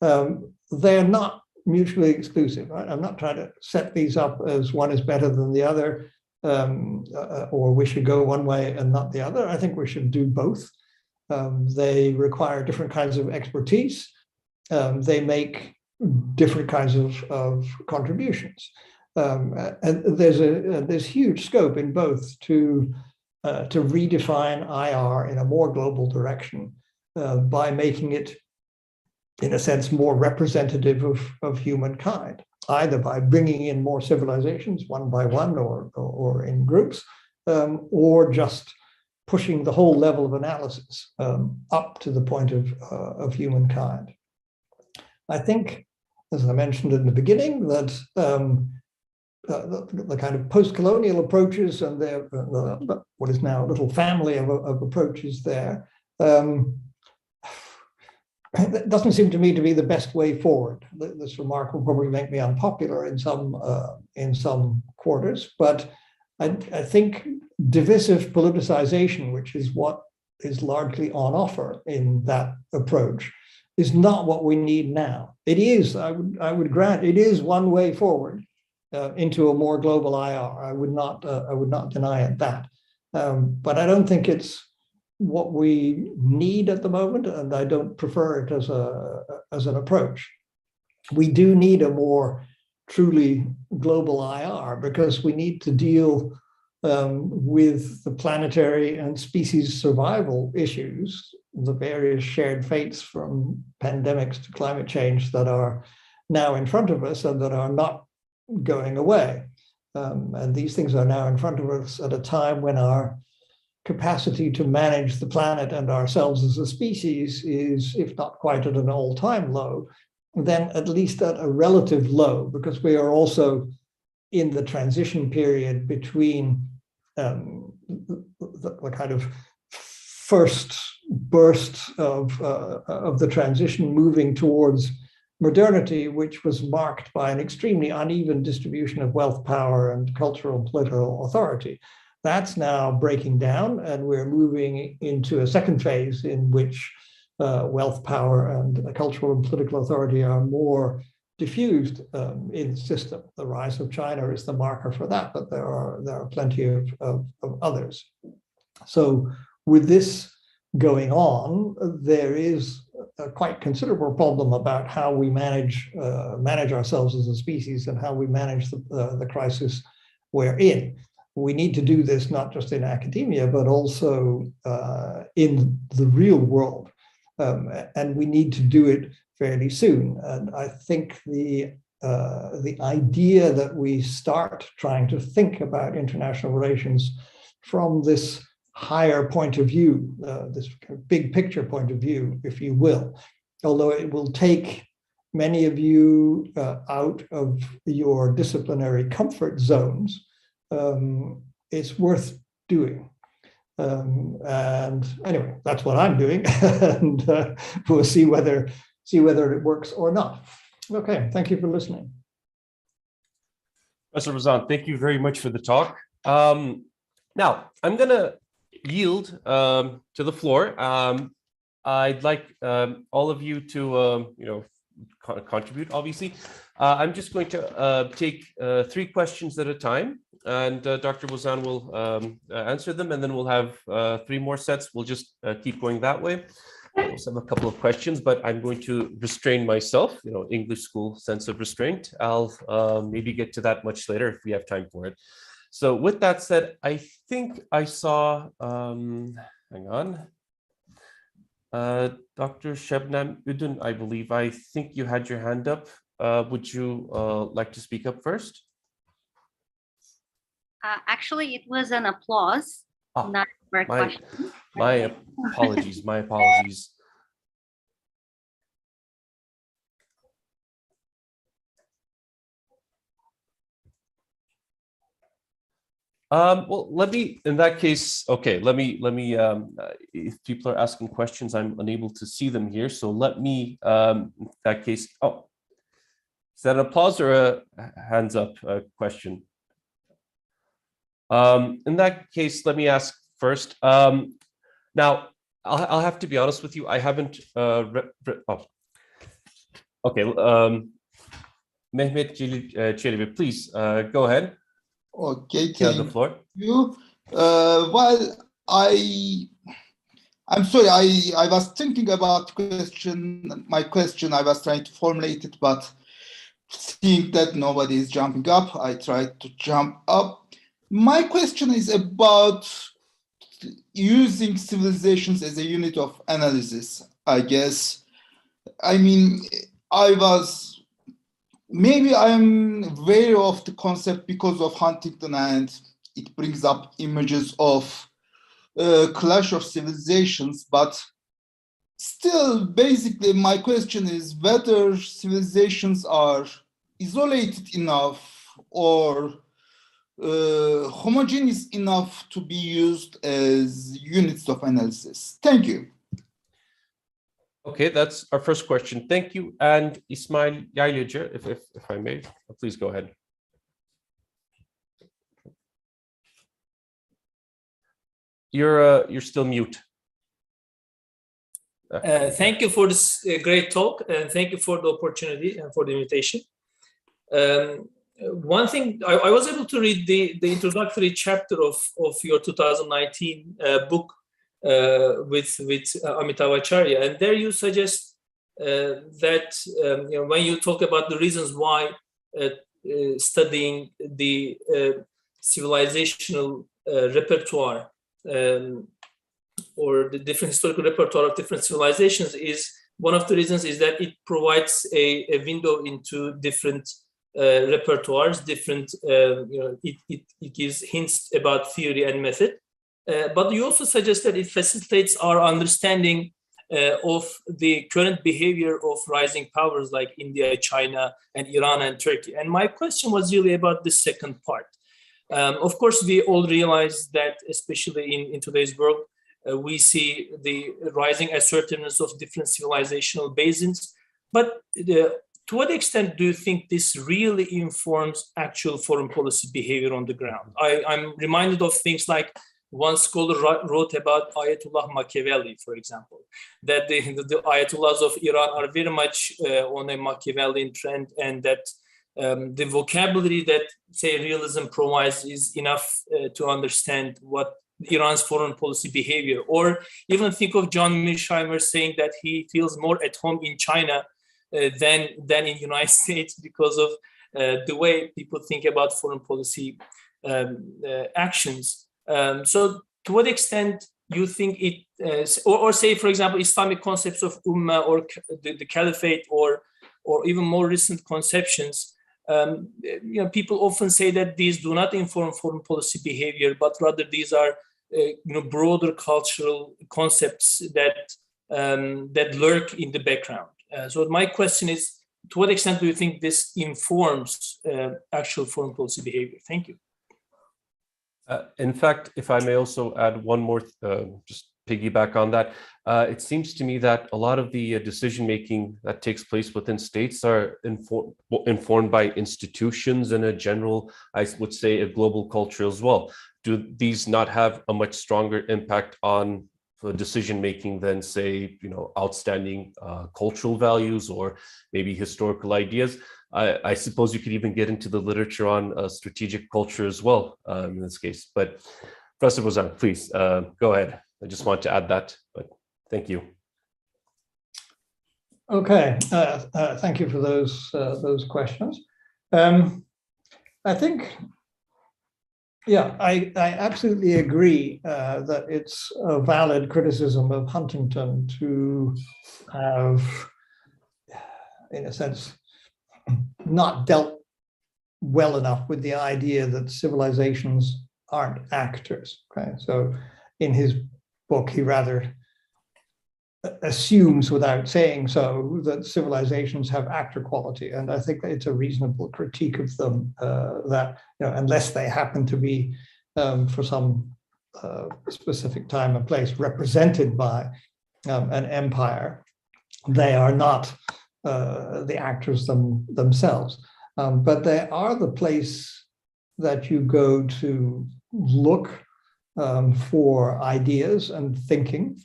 they're not mutually exclusive. Right? I'm not trying to set these up as one is better than the other, or we should go one way and not the other. I think we should do both. They require different kinds of expertise. They make different kinds of contributions. And there's huge scope in both to redefine IR in a more global direction by making it, in a sense, more representative of humankind, either by bringing in more civilizations one by one or in groups, or just pushing the whole level of analysis up to the point of humankind. I think, as I mentioned in the beginning, that the kind of post-colonial approaches and their what is now a little family of approaches there, that doesn't seem to me to be the best way forward. This remark will probably make me unpopular in some quarters, but I think divisive politicization, which is what is largely on offer in that approach, is not what we need now. It is, I would grant, it is one way forward into a more global IR. I would not deny it that, but I don't think it's what we need at the moment, and I don't prefer it as an approach. We do need a more truly global IR because we need to deal with the planetary and species survival issues, the various shared fates from pandemics to climate change that are now in front of us and that are not going away. And these things are now in front of us at a time when our capacity to manage the planet and ourselves as a species is, if not quite at an all-time low, then at least at a relative low, because we are also in the transition period between the kind of first burst of the transition moving towards modernity, which was marked by an extremely uneven distribution of wealth, power, and cultural and political authority. That's now breaking down, and we're moving into a second phase in which wealth, power, and cultural and political authority are more diffused in the system. The rise of China is the marker for that, but there are plenty of others. So with this going on, there is a quite considerable problem about how we manage ourselves as a species and how we manage the crisis we're in. We need to do this not just in academia, but also in the real world. And we need to do it fairly soon. And I think the idea that we start trying to think about international relations from this higher point of view, this big picture point of view, if you will, although it will take many of you out of your disciplinary comfort zones, it's worth doing. And anyway, that's what I'm doing, and we'll see whether it works or not. Okay, thank you for listening. Professor Buzan, thank you very much for the talk. Now, I'm going to yield to the floor. I'd like all of you to, contribute, obviously. I'm just going to take 3 questions at a time, and Dr. Buzan will answer them, and then we'll have 3 more sets. We'll just keep going that way. I also have a couple of questions, but I'm going to restrain myself, English school sense of restraint. I'll maybe get to that much later if we have time for it. So with that said, I think I saw, hang on, Dr. Shebnam Udun, I believe. I think you had your hand up. Would you like to speak up first? Actually, it was an applause, not for a question. My apologies, my apologies. Well, let me, in that case, okay, let me, if people are asking questions, I'm unable to see them here. So let me, in that case, oh, is that an applause or a hands up question? In that case, let me ask first. Now, I'll have to be honest with you. I haven't, okay, Mehmet Çelebi, please go ahead. Okay, You have the floor. you. Well, I'm sorry, I was thinking about my question, I was trying to formulate it, but seeing that nobody is jumping up, I tried to jump up. My question is about using civilizations as a unit of analysis, I guess. I mean, maybe I'm wary of the concept because of Huntington, and it brings up images of clash of civilizations, but still, basically, my question is whether civilizations are isolated enough or homogeneous enough to be used as units of analysis. Thank you. Okay, that's our first question. Thank you. And Ismail Yaylıcı, if I may, please go ahead. You're still mute. Thank you for this great talk, and thank you for the opportunity and for the invitation. One thing, I was able to read the introductory chapter of your 2019 book with Amitav Acharya, and there you suggest that when you talk about the reasons why studying the civilizational repertoire or the different historical repertoire of different civilizations, is one of the reasons is that it provides a window into different repertoires, different, it gives hints about theory and method. But you also suggest that it facilitates our understanding of the current behavior of rising powers like India, China, and Iran and Turkey. And my question was really about the second part. Of course, we all realize that, especially in today's world, we see the rising assertiveness of different civilizational basins. But to what extent do you think this really informs actual foreign policy behavior on the ground? I'm reminded of things like one scholar wrote about Ayatollah Machiavelli, for example, that the Ayatollahs of Iran are very much on a Machiavellian trend, and that the vocabulary that, say, realism provides is enough to understand what Iran's foreign policy behavior. Or even think of John Mearsheimer saying that he feels more at home in China than in the United States because of the way people think about foreign policy actions. So to what extent you think it, or say, for example, Islamic concepts of Ummah or the Caliphate, or even more recent conceptions, people often say that these do not inform foreign policy behavior, but rather these are broader cultural concepts that lurk in the background. So my question is, to what extent do you think this informs actual foreign policy behavior? Thank you. In fact, if I may also add one more, just piggyback on that, it seems to me that a lot of the decision-making that takes place within states are informed by institutions and a general, I would say, a global culture as well. Do these not have a much stronger impact on the decision-making than, say, outstanding cultural values or maybe historical ideas? I suppose you could even get into the literature on strategic culture as well in this case. But Professor Buzan, please go ahead. I just want to add that, but thank you. Okay, thank you for those questions. I think, yeah, I absolutely agree that it's a valid criticism of Huntington to have, in a sense, not dealt well enough with the idea that civilizations aren't actors. Okay, so in his book, he rather assumes, without saying so, that civilizations have actor quality, and I think that it's a reasonable critique of them. That unless they happen to be for some specific time and place represented by an empire. They are not the actors themselves, but they are the place that you go to look for ideas and thinking,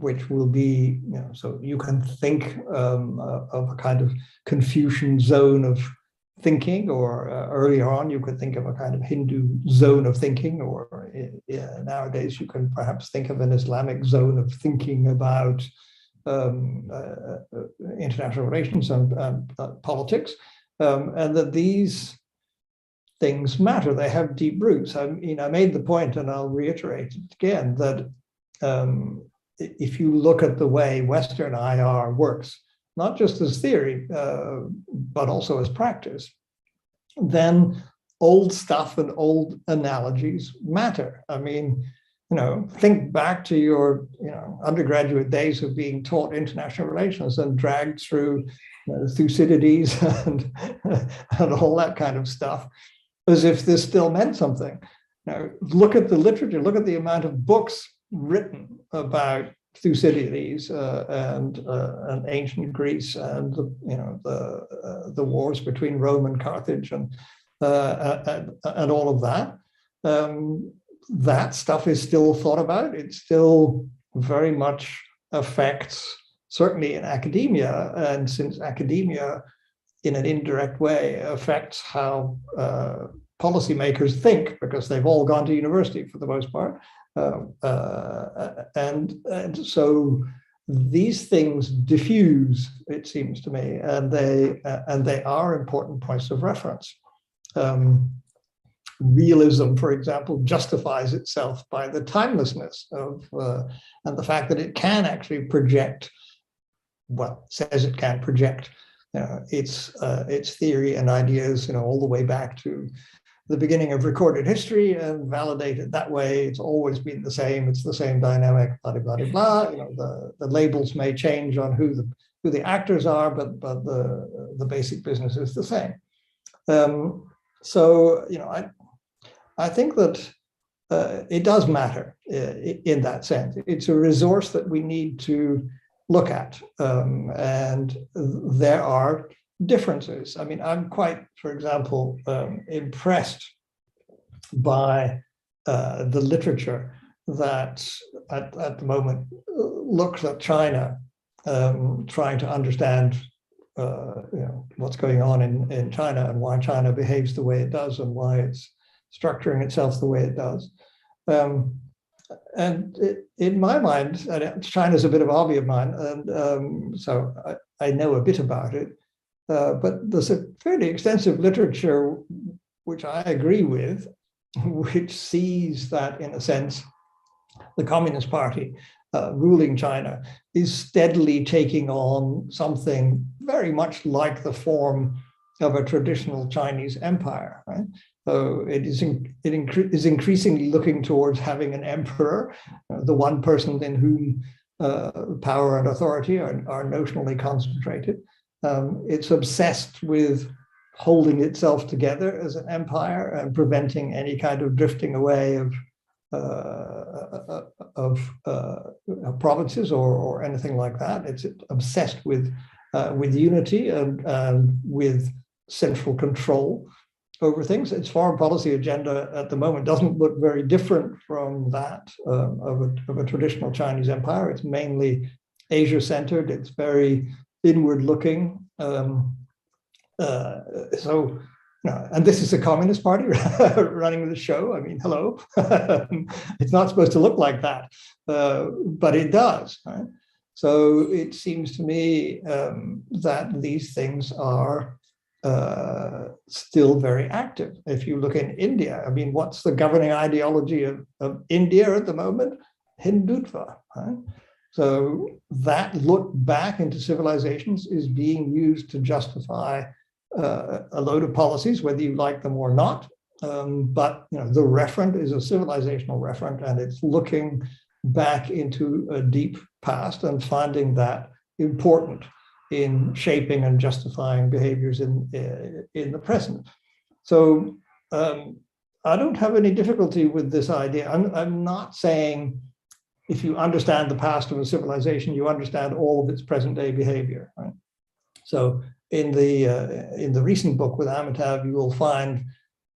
which will be, so you can think of a kind of Confucian zone of thinking, or earlier on you could think of a kind of Hindu zone of thinking, or nowadays you can perhaps think of an Islamic zone of thinking about international relations and politics, and that these things matter. They have deep roots. I mean, I made the point, and I'll reiterate it again, that if you look at the way Western IR works, not just as theory, but also as practice, then old stuff and old analogies matter. I mean, think back to your undergraduate days of being taught international relations and dragged through Thucydides and all that kind of stuff, as if this still meant something. Look at the literature, look at the amount of books written about Thucydides and ancient Greece and the wars between Rome and Carthage and all of that. That stuff is still thought about. It still very much affects, certainly in academia, and since academia in an indirect way affects how policymakers think, because they've all gone to university for the most part. And so these things diffuse, it seems to me, and they are important points of reference. Realism, for example, justifies itself by the timelessness of and the fact that it can actually project, says it can project its theory and ideas, all the way back to the beginning of recorded history and validate it that way. It's always been the same. It's the same dynamic. Blah blah blah blah. The labels may change on who the actors are, but the basic business is the same. So I think that it does matter in that sense. It's a resource that we need to look at, and there are differences. I mean, I'm quite, for example, impressed by the literature that at the moment looks at China, trying to understand what's going on in China and why China behaves the way it does and why it's structuring itself the way it does. And in my mind, and China's a bit of a hobby of mine, and so I know a bit about it, but there's a fairly extensive literature which I agree with, which sees that, in a sense, the Communist Party ruling China is steadily taking on something very much like the form of a traditional Chinese empire, right? So it is increasingly looking towards having an emperor, the one person in whom power and authority are notionally concentrated. It's obsessed with holding itself together as an empire and preventing any kind of drifting away of provinces or anything like that. It's obsessed with unity and with central control over things. Its foreign policy agenda at the moment doesn't look very different from that of a traditional Chinese empire. It's mainly Asia-centered. It's very inward-looking. So, and this is a Communist Party running the show. I mean, hello. It's not supposed to look like that, but it does. Right? So it seems to me that these things are still very active. If you look in India, I mean, what's the governing ideology of India at the moment? Hindutva. Right? So that look back into civilizations is being used to justify a load of policies, whether you like them or not. But the referent is a civilizational referent, and it's looking back into a deep past and finding that important in shaping and justifying behaviors in the present. So I don't have any difficulty with this idea. I'm not saying if you understand the past of a civilization, you understand all of its present day behavior. Right? So in the recent book with Amitav, you will find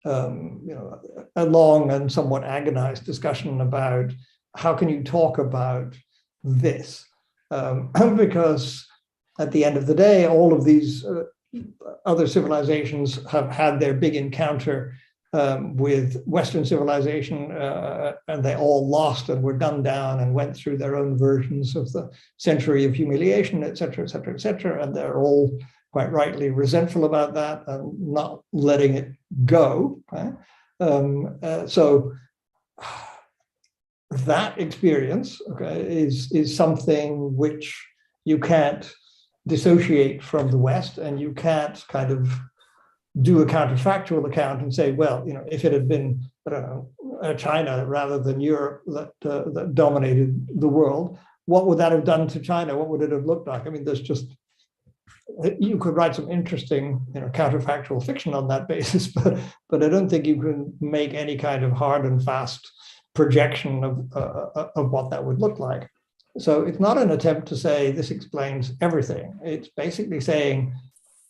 a long and somewhat agonized discussion about how can you talk about this, because at the end of the day, all of these other civilizations have had their big encounter with Western civilization, and they all lost and were gunned down and went through their own versions of the century of humiliation, et cetera, et cetera, et cetera. And they're all quite rightly resentful about that and not letting it go. Right? So that experience, okay, is something which you can't dissociate from the West, and you can't kind of do a counterfactual account and say, well, if it had been, I don't know, China rather than Europe that dominated the world, what would that have done to China? What would it have looked like? I mean, there's just, you could write some interesting, counterfactual fiction on that basis, but I don't think you can make any kind of hard and fast projection of what that would look like. So it's not an attempt to say this explains everything. It's basically saying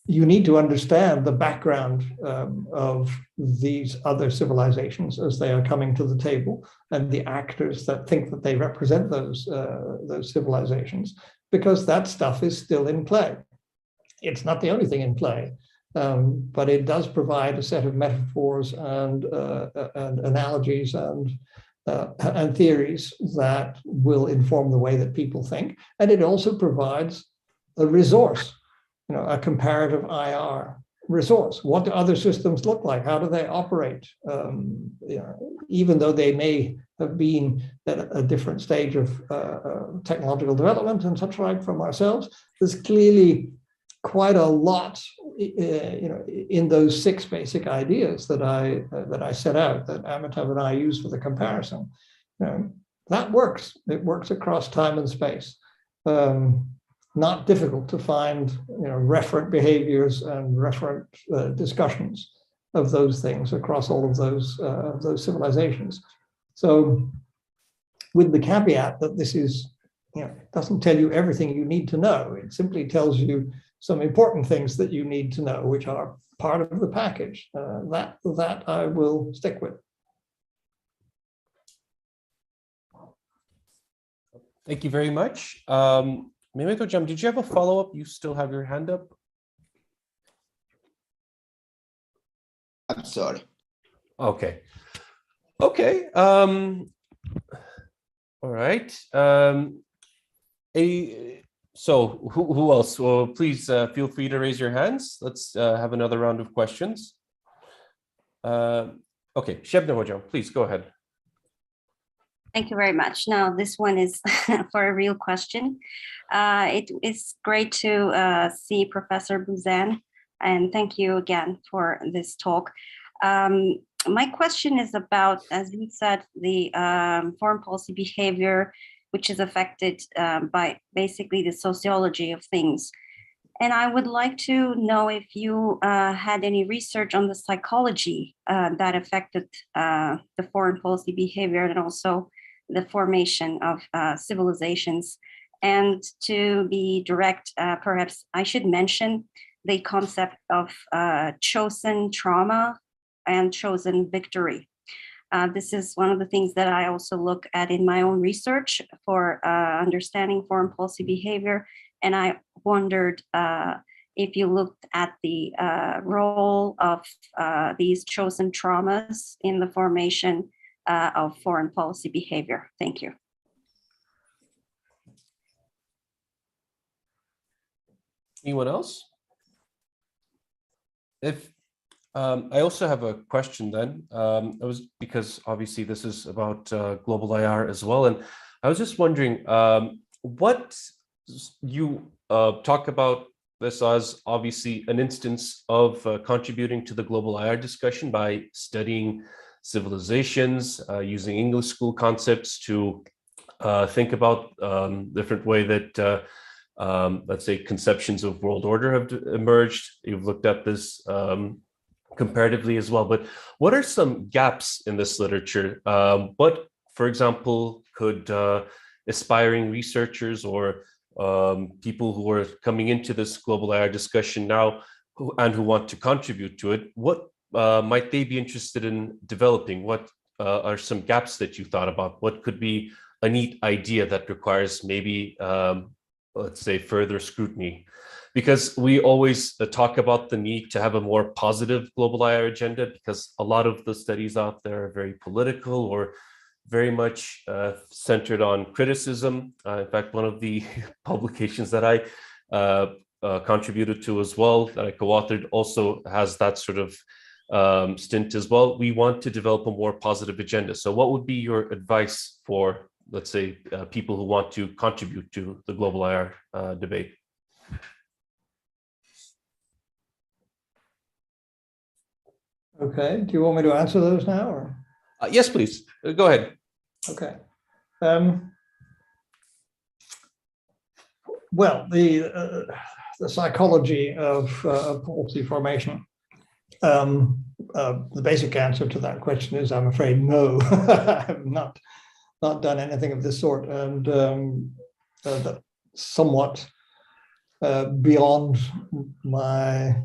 you need to understand the background of these other civilizations as they are coming to the table, and the actors that think that they represent those civilizations, because that stuff is still in play. It's not the only thing in play, but it does provide a set of metaphors and analogies and theories that will inform the way that people think. And it also provides a resource, a comparative IR resource. What do other systems look like? How do they operate? Even though they may have been at a different stage of technological development and such like from ourselves, there's clearly quite a lot, in those 6 basic ideas that I set out, that Amitav and I use for the comparison. That works. It works across time and space. Not difficult to find, referent behaviors and referent discussions of those things across all of those civilizations. So, with the caveat that this is, doesn't tell you everything you need to know. It simply tells you some important things that you need to know, which are part of the package. That I will stick with. Thank you very much. Mehmet Hocam, did you have a follow-up? You still have your hand up? I'm sorry. Okay. Okay. All right. So who else? Well, please feel free to raise your hands. Let's have another round of questions. Okay, Shebnem Hocam, please go ahead. Thank you very much. Now, this one is for a real question. It is great to see Professor Buzan, and thank you again for this talk. My question is about, as you said, the foreign policy behavior, which is affected by basically the sociology of things. And I would like to know if you had any research on the psychology that affected the foreign policy behavior and also the formation of civilizations. And to be direct, perhaps I should mention the concept of chosen trauma and chosen victory. This is one of the things that I also look at in my own research for understanding foreign policy behavior. And I wondered if you looked at the role of these chosen traumas in the formation of foreign policy behavior. Thank you. Anyone else? If I also have a question then. It was because obviously this is about global IR as well. And I was just wondering what you talk about this as obviously an instance of contributing to the global IR discussion by studying civilizations, using English school concepts to think about different way that let's say conceptions of world order have emerged. You've looked at this comparatively as well. But what are some gaps in this literature? What, for example, could aspiring researchers or people who are coming into this global AI discussion now and who want to contribute to it, what might they be interested in developing? What are some gaps that you thought about? What could be a neat idea that requires maybe, let's say, further scrutiny? Because we always talk about the need to have a more positive global AI agenda, because a lot of the studies out there are very political or very much centered on criticism. In fact, one of the publications that I contributed to as well, that I co-authored, also has that sort of stint as well. We want to develop a more positive agenda. So what would be your advice for, let's say, people who want to contribute to the global IR debate? Okay, do you want me to answer those now, or? Yes, please. Go ahead. Okay. Well, the psychology of policy formation. The basic answer to that question is, I'm afraid, no. I have not done anything of this sort, and somewhat beyond my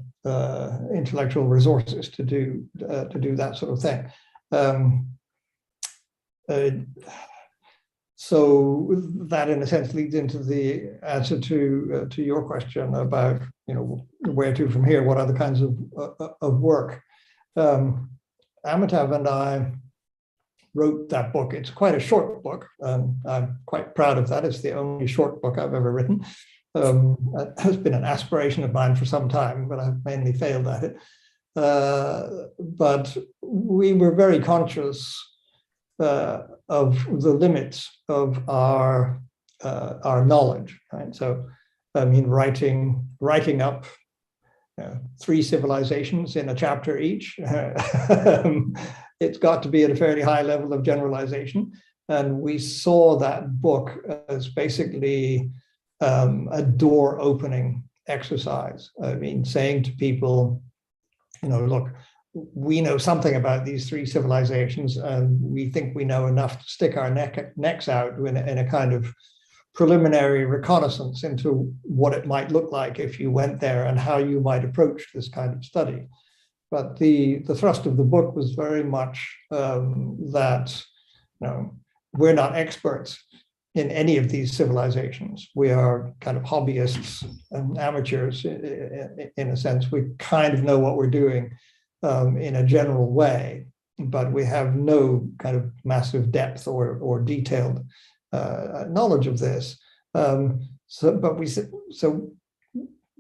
intellectual resources to do that sort of thing. So that, in a sense, leads into the answer to your question about, you know, where to from here. What other kinds of work? Amitav and I wrote that book. It's quite a short book. I'm quite proud of that. It's the only short book I've ever written. It has been an aspiration of mine for some time, but I've mainly failed at it. But we were very conscious of the limits of our knowledge, right? So, I mean, writing up 3 civilizations in a chapter each, it's got to be at a fairly high level of generalization. And we saw that book as basically a door opening exercise. I mean, saying to people, you know, look, we know something about these 3 civilizations, and we think we know enough to stick our necks out in a kind of preliminary reconnaissance into what it might look like if you went there and how you might approach this kind of study. But the thrust of the book was very much that, you know, we're not experts in any of these civilizations. We are kind of hobbyists and amateurs in a sense. We kind of know what we're doing in a general way, but we have no kind of massive depth or detailed knowledge of this. So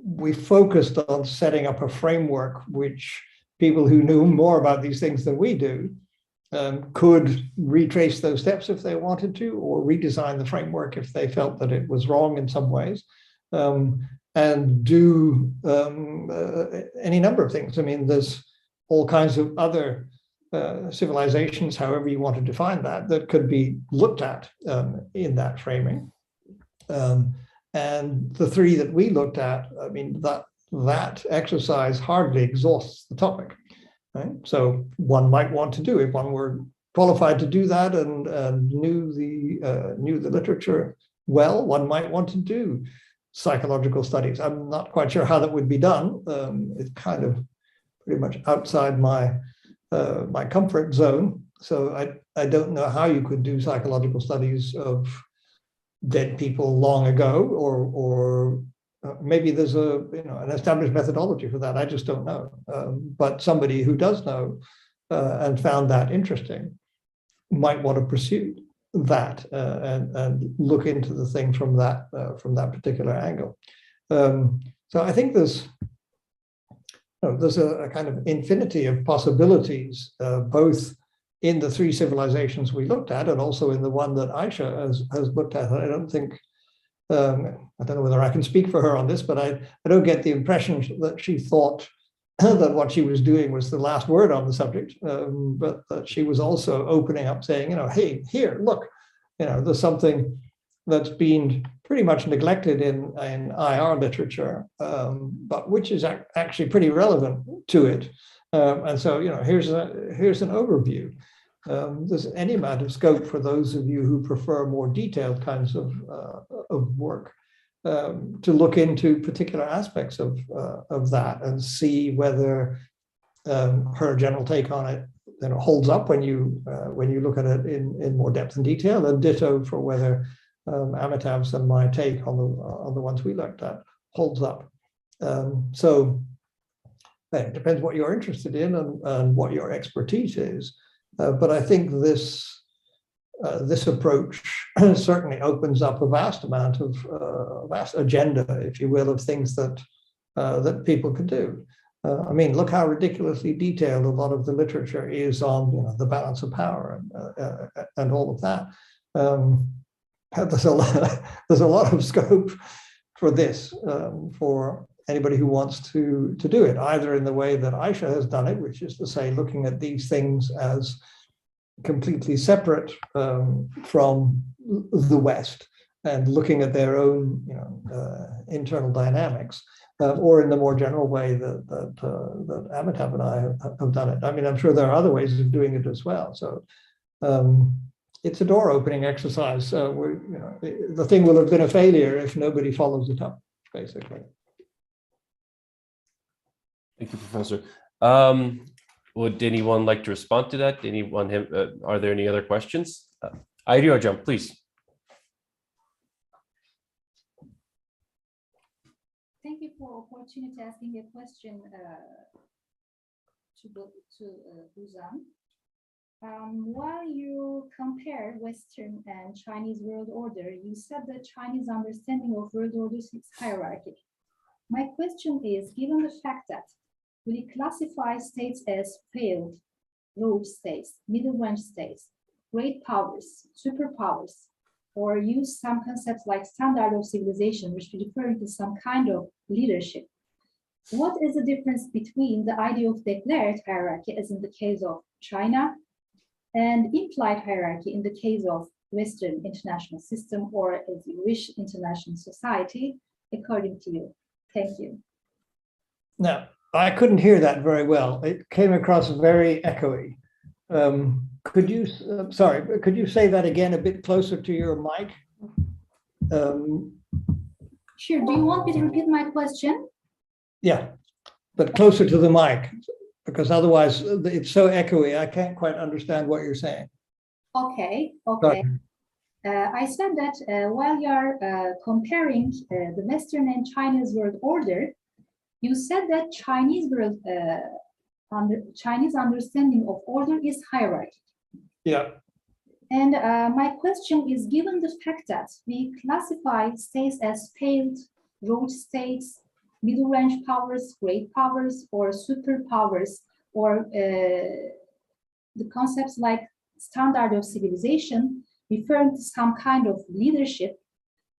we focused on setting up a framework which people who knew more about these things than we do could retrace those steps if they wanted to, or redesign the framework if they felt that it was wrong in some ways, and do any number of things. I mean, there's all kinds of other civilizations, however you want to define that could be looked at in that framing. And the 3 that we looked at, I mean, that exercise hardly exhausts the topic. Right? So one might want to do, if one were qualified to do that and knew the literature well, one might want to do psychological studies. I'm not quite sure how that would be done. It's kind of pretty much outside my comfort zone. So I don't know how you could do psychological studies of dead people long ago, or maybe there's an established methodology for that. I just don't know. But somebody who does know and found that interesting might want to pursue that and look into the thing from that particular angle. So I think there's a kind of infinity of possibilities, both in the 3 civilizations we looked at and also in the one that Aisha has looked at. I don't think, I don't know whether I can speak for her on this, but I don't get the impression that she thought that what she was doing was the last word on the subject, but that she was also opening up, saying, hey, here, look, there's something that's been pretty much neglected in IR literature, but which is actually pretty relevant to it. And so, here's an overview. There's any amount of scope for those of you who prefer more detailed kinds of work to look into particular aspects of that and see whether her general take on it holds up when you look at it in more depth and detail, and ditto for whether Amitabh's and my take on the ones we looked at holds up. So it depends what you're interested in and what your expertise is. But I think this approach certainly opens up a vast amount of vast agenda, if you will, of things that people could do. I mean, look how ridiculously detailed a lot of the literature is on the balance of power and all of that. There's a lot of scope for this for anybody who wants to do it, either in the way that Aisha has done it, which is to say, looking at these things as completely separate from the West and looking at their own internal dynamics, or in the more general way that Amitabh and I have done it. I mean, I'm sure there are other ways of doing it as well. So it's a door-opening exercise. The thing will have been a failure if nobody follows it up, basically. Thank you, Professor. Would anyone like to respond to that? Anyone are there any other questions? Ayriyojam, please. Thank you for opportunity asking a question to Buzan. While you compare Western and Chinese world order, you said that Chinese understanding of world order is hierarchy. My question is, given the fact that we classify states as failed, rogue states, middle-range states, great powers, superpowers, or use some concepts like standard of civilization, which refer to some kind of leadership, what is the difference between the idea of declared hierarchy, as in the case of China, and implied hierarchy in the case of Western international system, or as you wish, international society, according to you? Thank you. Now, I couldn't hear that very well. It came across very echoey. Could you say that again a bit closer to your mic? Sure. Do you want me to repeat my question? Yeah, but closer to the mic, because otherwise it's so echoey, I can't quite understand what you're saying. Okay. I said that while you're comparing the Western and Chinese world order, you said that Chinese understanding of order is hierarchy. Yeah. And my question is, given the fact that we classify states as failed, rogue states, middle-range powers, great powers, or superpowers, or the concepts like standard of civilization referring to some kind of leadership,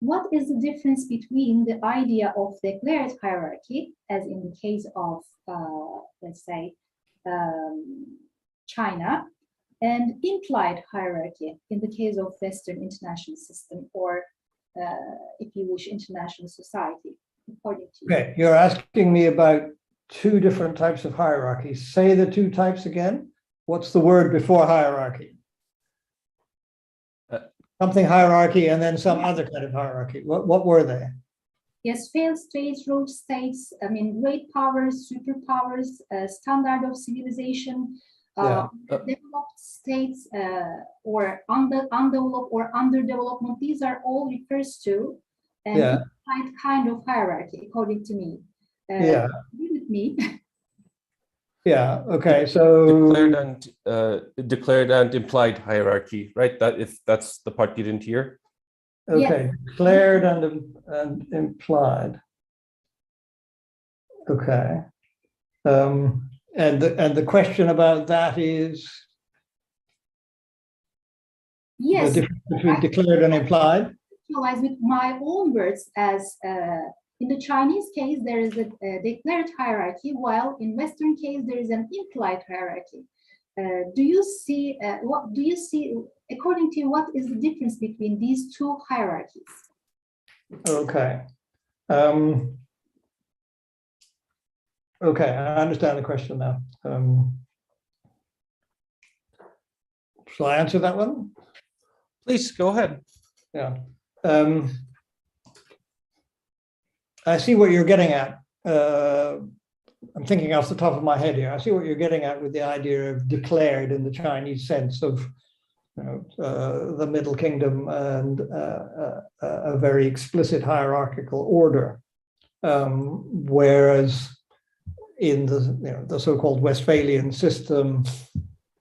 what is the difference between the idea of declared hierarchy, as in the case of, let's say, China, and implied hierarchy in the case of Western international system, or if you wish, international society, according to you? Okay, you're asking me about two different types of hierarchies. Say the two types again. What's the word before hierarchy? Something hierarchy and then some other kind of hierarchy. What were they? Yes, failed states, rogue states, I mean, great powers, superpowers, standard of civilization, developed states, or undeveloped or underdevelopment. These are all refers to an kind of hierarchy, according to me. Agree with me. Yeah. Okay. So declared and implied hierarchy, right? That if that's the part you didn't hear. Okay. Yes. Declared and implied. Okay. And the question about that is Yes, the difference between declared and implied. With my own words, as in the Chinese case, there is a declared hierarchy, while in Western case, there is an implied hierarchy. Do you see, according to you, what is the difference between these two hierarchies? Okay. Okay, I understand the question now. Shall I answer that one? Please go ahead. Yeah. I see what you're getting at. I'm thinking off the top of my head here. I see what you're getting at with the idea of declared in the Chinese sense of, you know, the Middle Kingdom and a very explicit hierarchical order, whereas in the, you know, the so-called Westphalian system,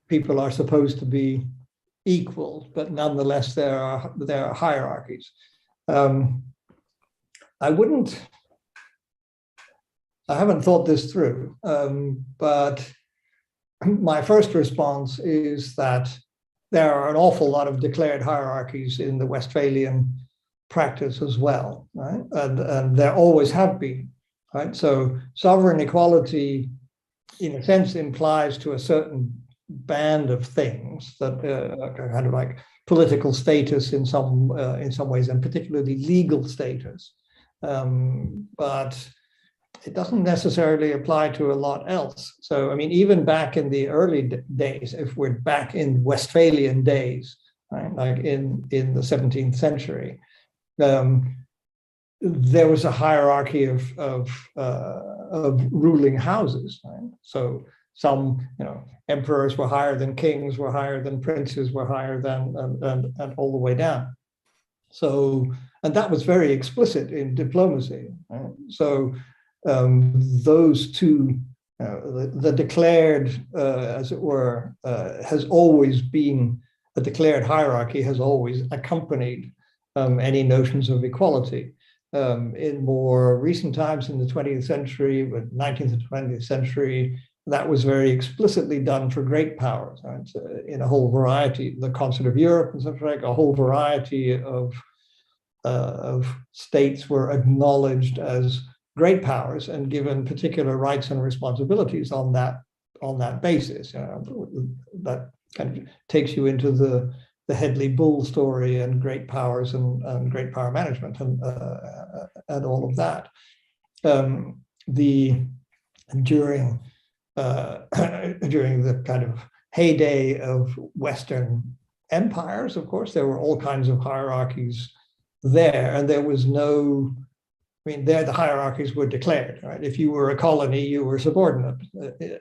people are supposed to be equal, but nonetheless there are hierarchies. I haven't thought this through, but my first response is that there are an awful lot of declared hierarchies in the Westphalian practice as well, right? And there always have been, right? So sovereign equality, in a sense, implies to a certain band of things that kind of like political status in some ways, and particularly legal status, but it doesn't necessarily apply to a lot else. So, I mean, even back in the early days, if we're back in Westphalian days, right, like in the 17th century, there was a hierarchy of ruling houses, right? So some, you know, emperors were higher than kings, were higher than princes, were higher than, and all the way down. So, and that was very explicit in diplomacy, right? So those two, the declared, as it were, has always been, a declared hierarchy has always accompanied any notions of equality. In more recent times, in the 20th century, with 19th and 20th century, that was very explicitly done for great powers, right? In a whole variety, the Concert of Europe and such like, a whole variety of states were acknowledged as great powers and given particular rights and responsibilities on that basis. That kind of takes you into the Headley Bull story and great powers and great power management and all of that. During the kind of heyday of Western empires, of course, there were all kinds of hierarchies there, and there was no, I mean, there the hierarchies were declared, right? If you were a colony, you were subordinate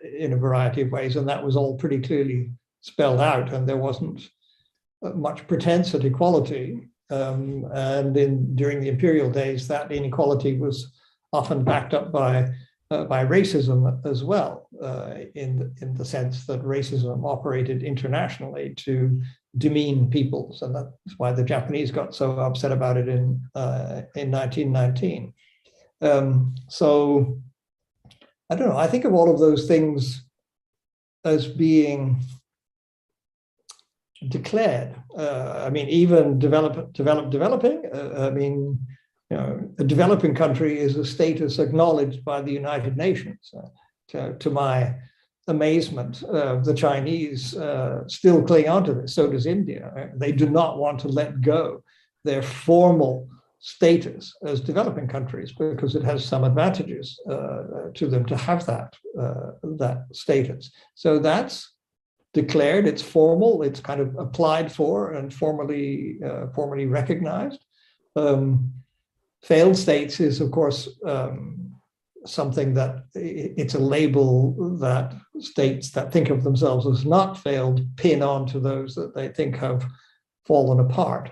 in a variety of ways, and that was all pretty clearly spelled out, and there wasn't much pretense at equality. And during the imperial days, that inequality was often backed up by racism as well, in the sense that racism operated internationally to demean peoples, and that's why the Japanese got so upset about it in 1919. So I don't know. I think of all of those things as being declared. I mean, even developing. I mean, you know, a developing country is a status acknowledged by the United Nations. To my amazement, the Chinese still cling on to this. So does India. They do not want to let go their formal status as developing countries because it has some advantages to them to have that status. So that's declared. It's formal. It's kind of applied for and formally recognized. Failed states is, of course, something that it's a label that states that think of themselves as not failed pin on to those that they think have fallen apart.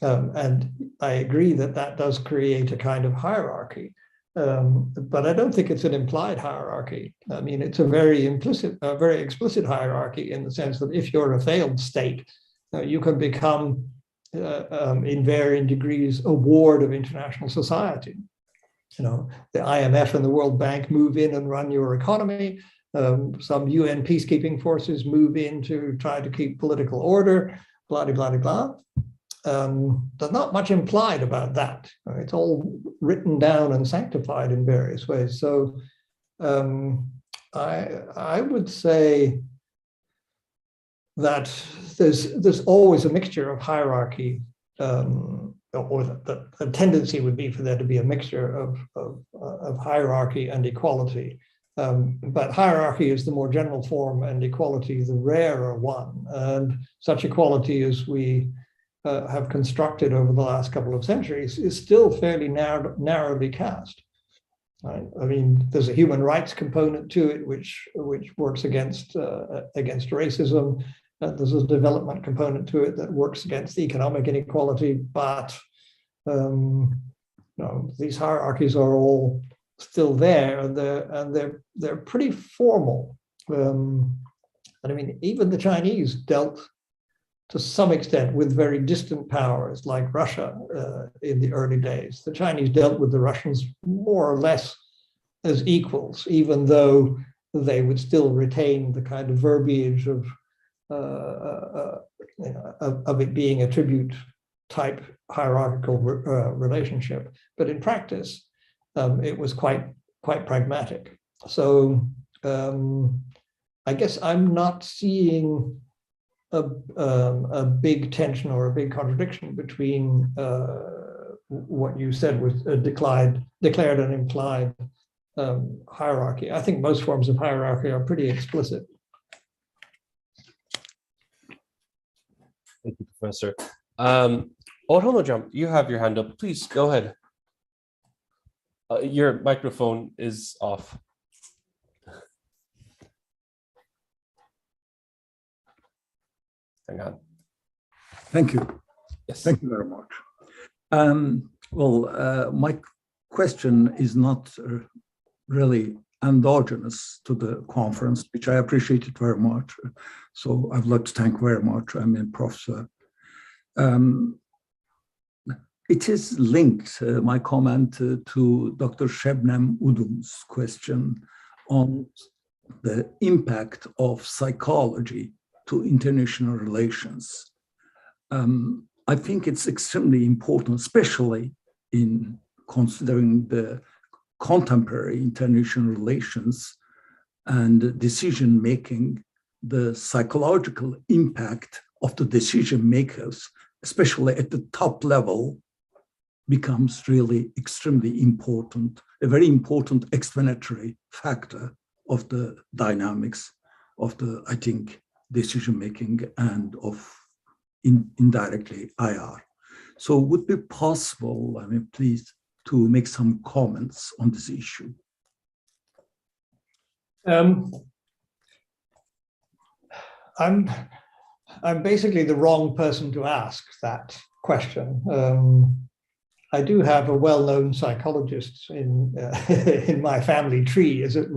And I agree that that does create a kind of hierarchy, but I don't think it's an implied hierarchy. I mean, it's a very explicit hierarchy in the sense that if you're a failed state, you can become, in varying degrees, a ward of international society. You know, the IMF and the World Bank move in and run your economy. Some UN peacekeeping forces move in to try to keep political order, blah, blah, blah, blah. There's not much implied about that. It's all written down and sanctified in various ways. So I would say that there's always a mixture of hierarchy, or the tendency would be for there to be a mixture of hierarchy and equality But hierarchy is the more general form and equality the rarer one. And such equality as we have constructed over the last couple of centuries is still fairly narrowly cast. Right? I mean, there's a human rights component to it, which works against racism. There's a development component to it that works against economic inequality. But these hierarchies are all still there, and they're pretty formal. And I mean, even the Chinese dealt to some extent with very distant powers like Russia in the early days. The Chinese dealt with the Russians more or less as equals, even though they would still retain the kind of verbiage of it being a tribute type hierarchical relationship. But in practice, it was quite pragmatic. So I guess I'm not seeing a big tension or a big contradiction between what you said was a declared and implied hierarchy. I think most forms of hierarchy are pretty explicit. Thank you, Professor. Hologram, you have your hand up. Please go ahead. Your microphone is off. Hang on. Thank you. Yes. Thank you very much. My question is not really endogenous to the conference, which I appreciated very much. So I'd like to thank very much, Prof. It is linked, my comment, to Dr. Shebnem Udum's question on the impact of psychology to international relations. I think it's extremely important, especially in considering the contemporary international relations and decision-making, the psychological impact of the decision makers, especially at the top level, becomes really extremely important, a very important explanatory factor of the dynamics of the, I think, decision-making and of indirectly IR. So would it be possible, please, to make some comments on this issue? I'm basically the wrong person to ask that question. I do have a well-known psychologist in my family tree, as it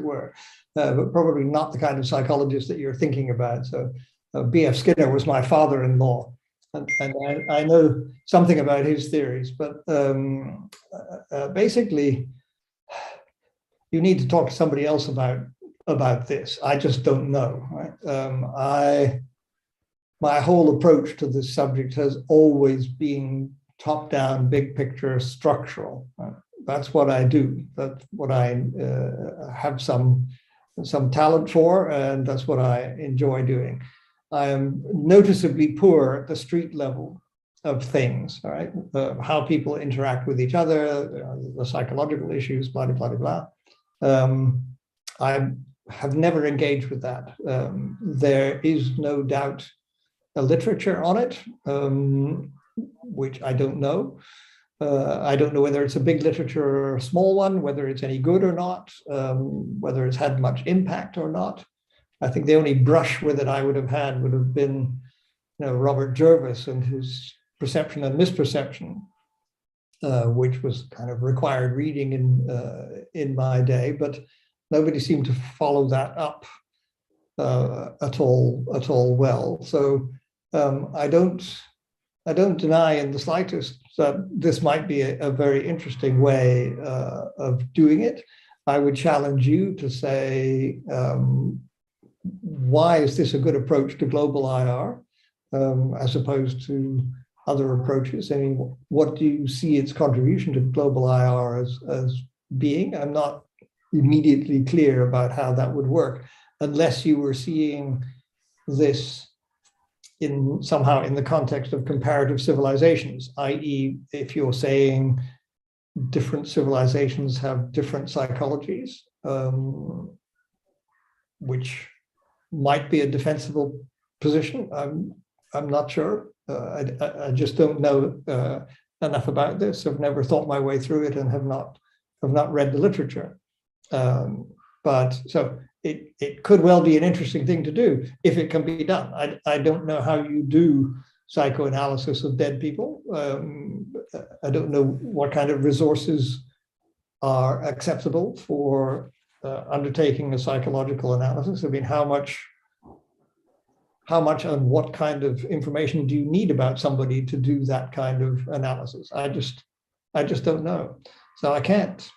were, but probably not the kind of psychologist that you're thinking about. So B.F. Skinner was my father-in-law, and I know something about his theories, but basically, you need to talk to somebody else about this. I just don't know. Right? My whole approach to this subject has always been top-down, big picture, structural. That's what I do. That's what I have some talent for, and that's what I enjoy doing. I am noticeably poor at the street level of things, all right? How people interact with each other, the psychological issues, blah, blah, blah, blah. I have never engaged with that. There is no doubt a literature on it, which I don't know. I don't know whether it's a big literature or a small one, whether it's any good or not, whether it's had much impact or not. I think the only brush with it I would have had would have been, Robert Jervis and his perception and misperception, which was kind of required reading in my day, but nobody seemed to follow that up at all well. So I don't deny in the slightest that this might be a very interesting way of doing it. I would challenge you to say, why is this a good approach to global IR as opposed to other approaches? I mean, what do you see its contribution to global IR as being? I'm not immediately clear about how that would work, unless you were seeing this somehow in the context of comparative civilizations, i.e., if you're saying different civilizations have different psychologies, which might be a defensible position. I'm not sure. I just don't know enough about this. I've never thought my way through it and have not read the literature. But so it could well be an interesting thing to do if it can be done. I don't know how you do psychoanalysis of dead people. I don't know what kind of resources are acceptable for undertaking a psychological analysis. I mean, how much and what kind of information do you need about somebody to do that kind of analysis? I just don't know. So I can't.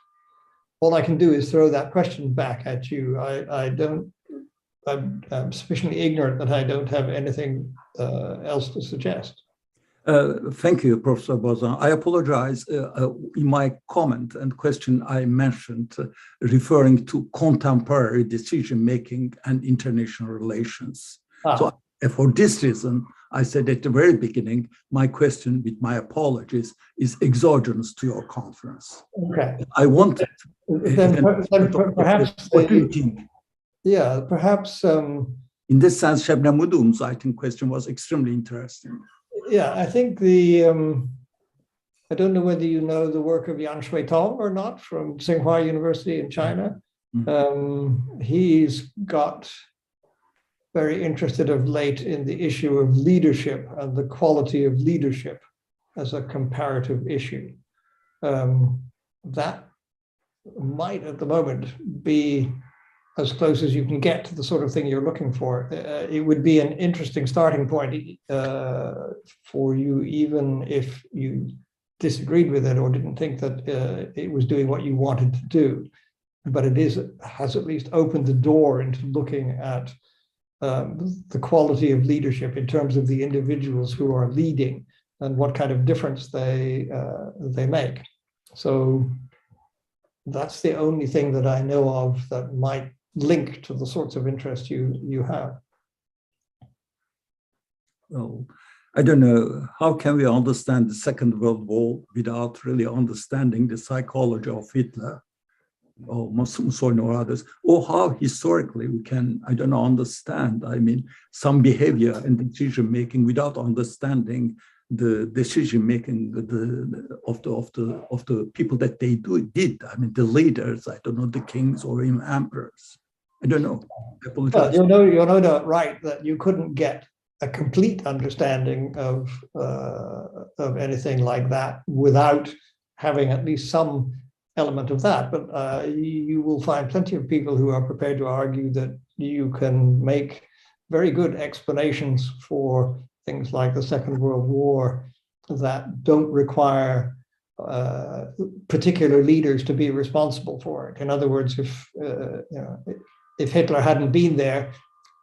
All I can do is throw that question back at you. I'm sufficiently ignorant that I don't have anything else to suggest. Thank you, Professor Buzan. I apologize. In my comment and question, I mentioned referring to contemporary decision-making and international relations. So for this reason, I said at the very beginning, my question, with my apologies, is exogenous to your conference. Okay. I wanted. Then perhaps. What do you think? Yeah, perhaps. In this sense, Şebnem Udum's, I think, question was extremely interesting. Yeah, I think I don't know whether you know the work of Yan Shui-tong or not from Tsinghua University in China. Mm-hmm. He's got very interested of late in the issue of leadership and the quality of leadership as a comparative issue. That might at the moment be as close as you can get to the sort of thing you're looking for. It would be an interesting starting point for you, even if you disagreed with it or didn't think that it was doing what you wanted to do. But it has at least opened the door into looking at the quality of leadership in terms of the individuals who are leading and what kind of difference they make. So that's the only thing that I know of that might link to the sorts of interest you have. Well, I don't know, how can we understand the Second World War without really understanding the psychology of Hitler or Mussolini or others, or how historically we can, I don't know, understand, I mean, some behavior and decision-making without understanding the decision-making of the people that they did. I mean, the leaders, I don't know, the kings or even emperors. I don't know. I apologize. Well, you're no doubt right that you couldn't get a complete understanding of anything like that without having at least some element of that. But you will find plenty of people who are prepared to argue that you can make very good explanations for things like the Second World War that don't require particular leaders to be responsible for it. In other words, if Hitler hadn't been there,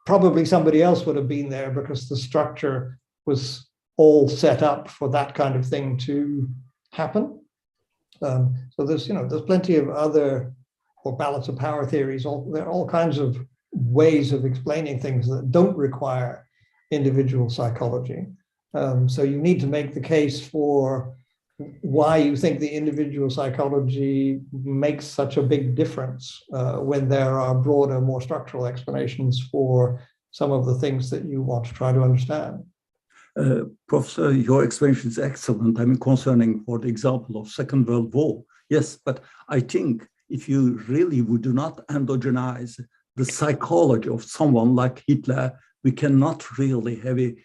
probably somebody else would have been there because the structure was all set up for that kind of thing to happen. So there's plenty of other, or balance of power theories. There are all kinds of ways of explaining things that don't require individual psychology. So you need to make the case for why you think the individual psychology makes such a big difference when there are broader, more structural explanations for some of the things that you want to try to understand. Professor, your explanation is excellent. I mean, concerning, for the example of Second World War, yes, but I think if you really do not endogenize the psychology of someone like Hitler, we cannot really have a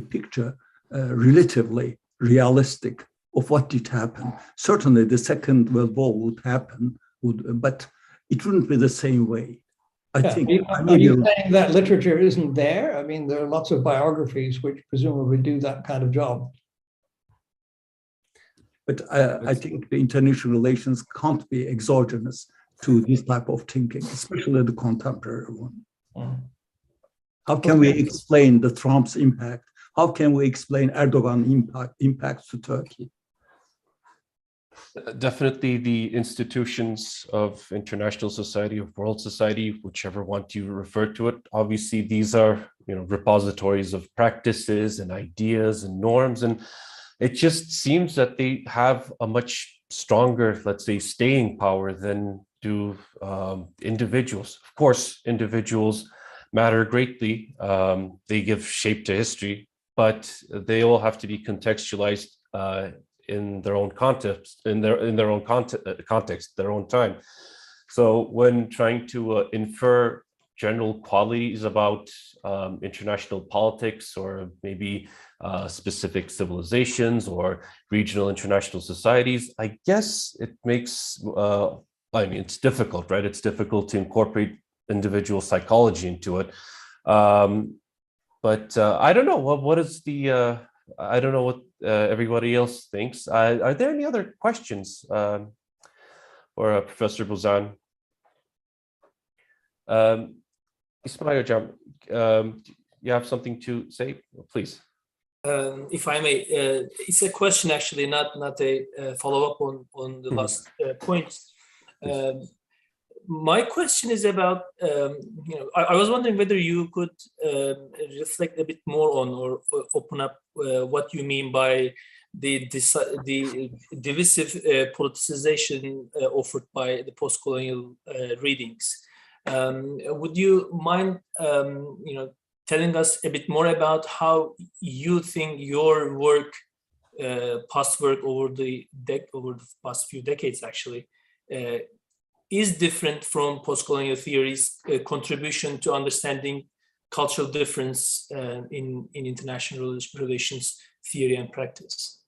picture relatively realistic of what did happen. Certainly the Second World War would happen, but it wouldn't be the same way. I think. Are you saying that literature isn't there? I mean, there are lots of biographies which presumably do that kind of job. But I think the international relations can't be exogenous to this type of thinking, especially the contemporary one. How can we explain the Trump's impact? How can we explain Erdogan's impact to Turkey? Definitely the institutions of international society, of world society, whichever one you refer to it. Obviously, these are repositories of practices and ideas and norms, and it just seems that they have a much stronger, let's say, staying power than do individuals. Of course, individuals matter greatly. They give shape to history, but they all have to be contextualized in their own context, in their own context, their own time. So when trying to infer general qualities about international politics, or maybe specific civilizations or regional international societies, I guess it makes, I mean, it's difficult, right? It's difficult to incorporate individual psychology into it. But I don't know, what is the, I don't know what everybody else thinks. Are there any other questions for Professor Buzan? Ismail Hocam, you have something to say, please? If I may, it's a question actually, not a follow-up on the last point. My question is about, I was wondering whether you could reflect a bit more on, or open up what you mean by the divisive politicization offered by the post-colonial readings. Would you mind, telling us a bit more about how you think your work, past work over the past few decades, actually, is different from post-colonial theory's contribution to understanding cultural difference in international relations theory and practice?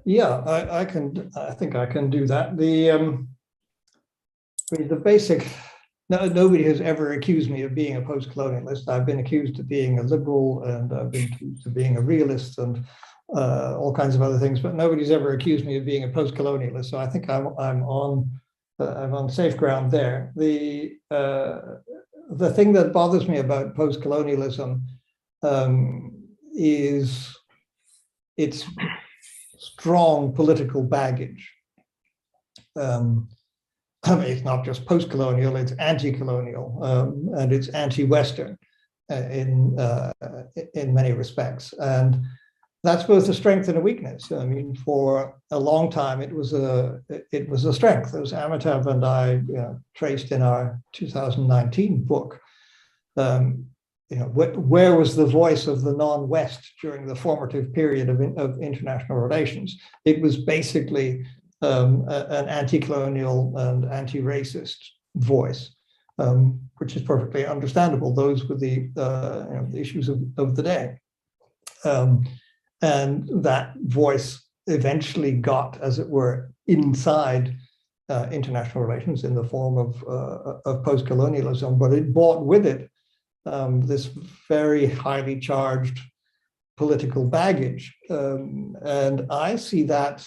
Yeah, I think I can do that. The basic, nobody has ever accused me of being a post-colonialist. I've been accused of being a liberal, and I've been accused of being a realist, and all kinds of other things, but nobody's ever accused me of being a post-colonialist. So I think I'm on safe ground there. The thing that bothers me about post-colonialism is its strong political baggage. I mean, it's not just post-colonial; it's anti-colonial, and it's anti-Western in many respects, and that's both a strength and a weakness. I mean, for a long time, it was a strength, as Amitav and I traced in our 2019 book. Where was the voice of the non-West during the formative period of international relations? It was basically an anti-colonial and anti-racist voice, which is perfectly understandable. Those were the issues of the day. And that voice eventually got, as it were, inside international relations in the form of post-colonialism, but it brought with it this very highly charged political baggage, and I see that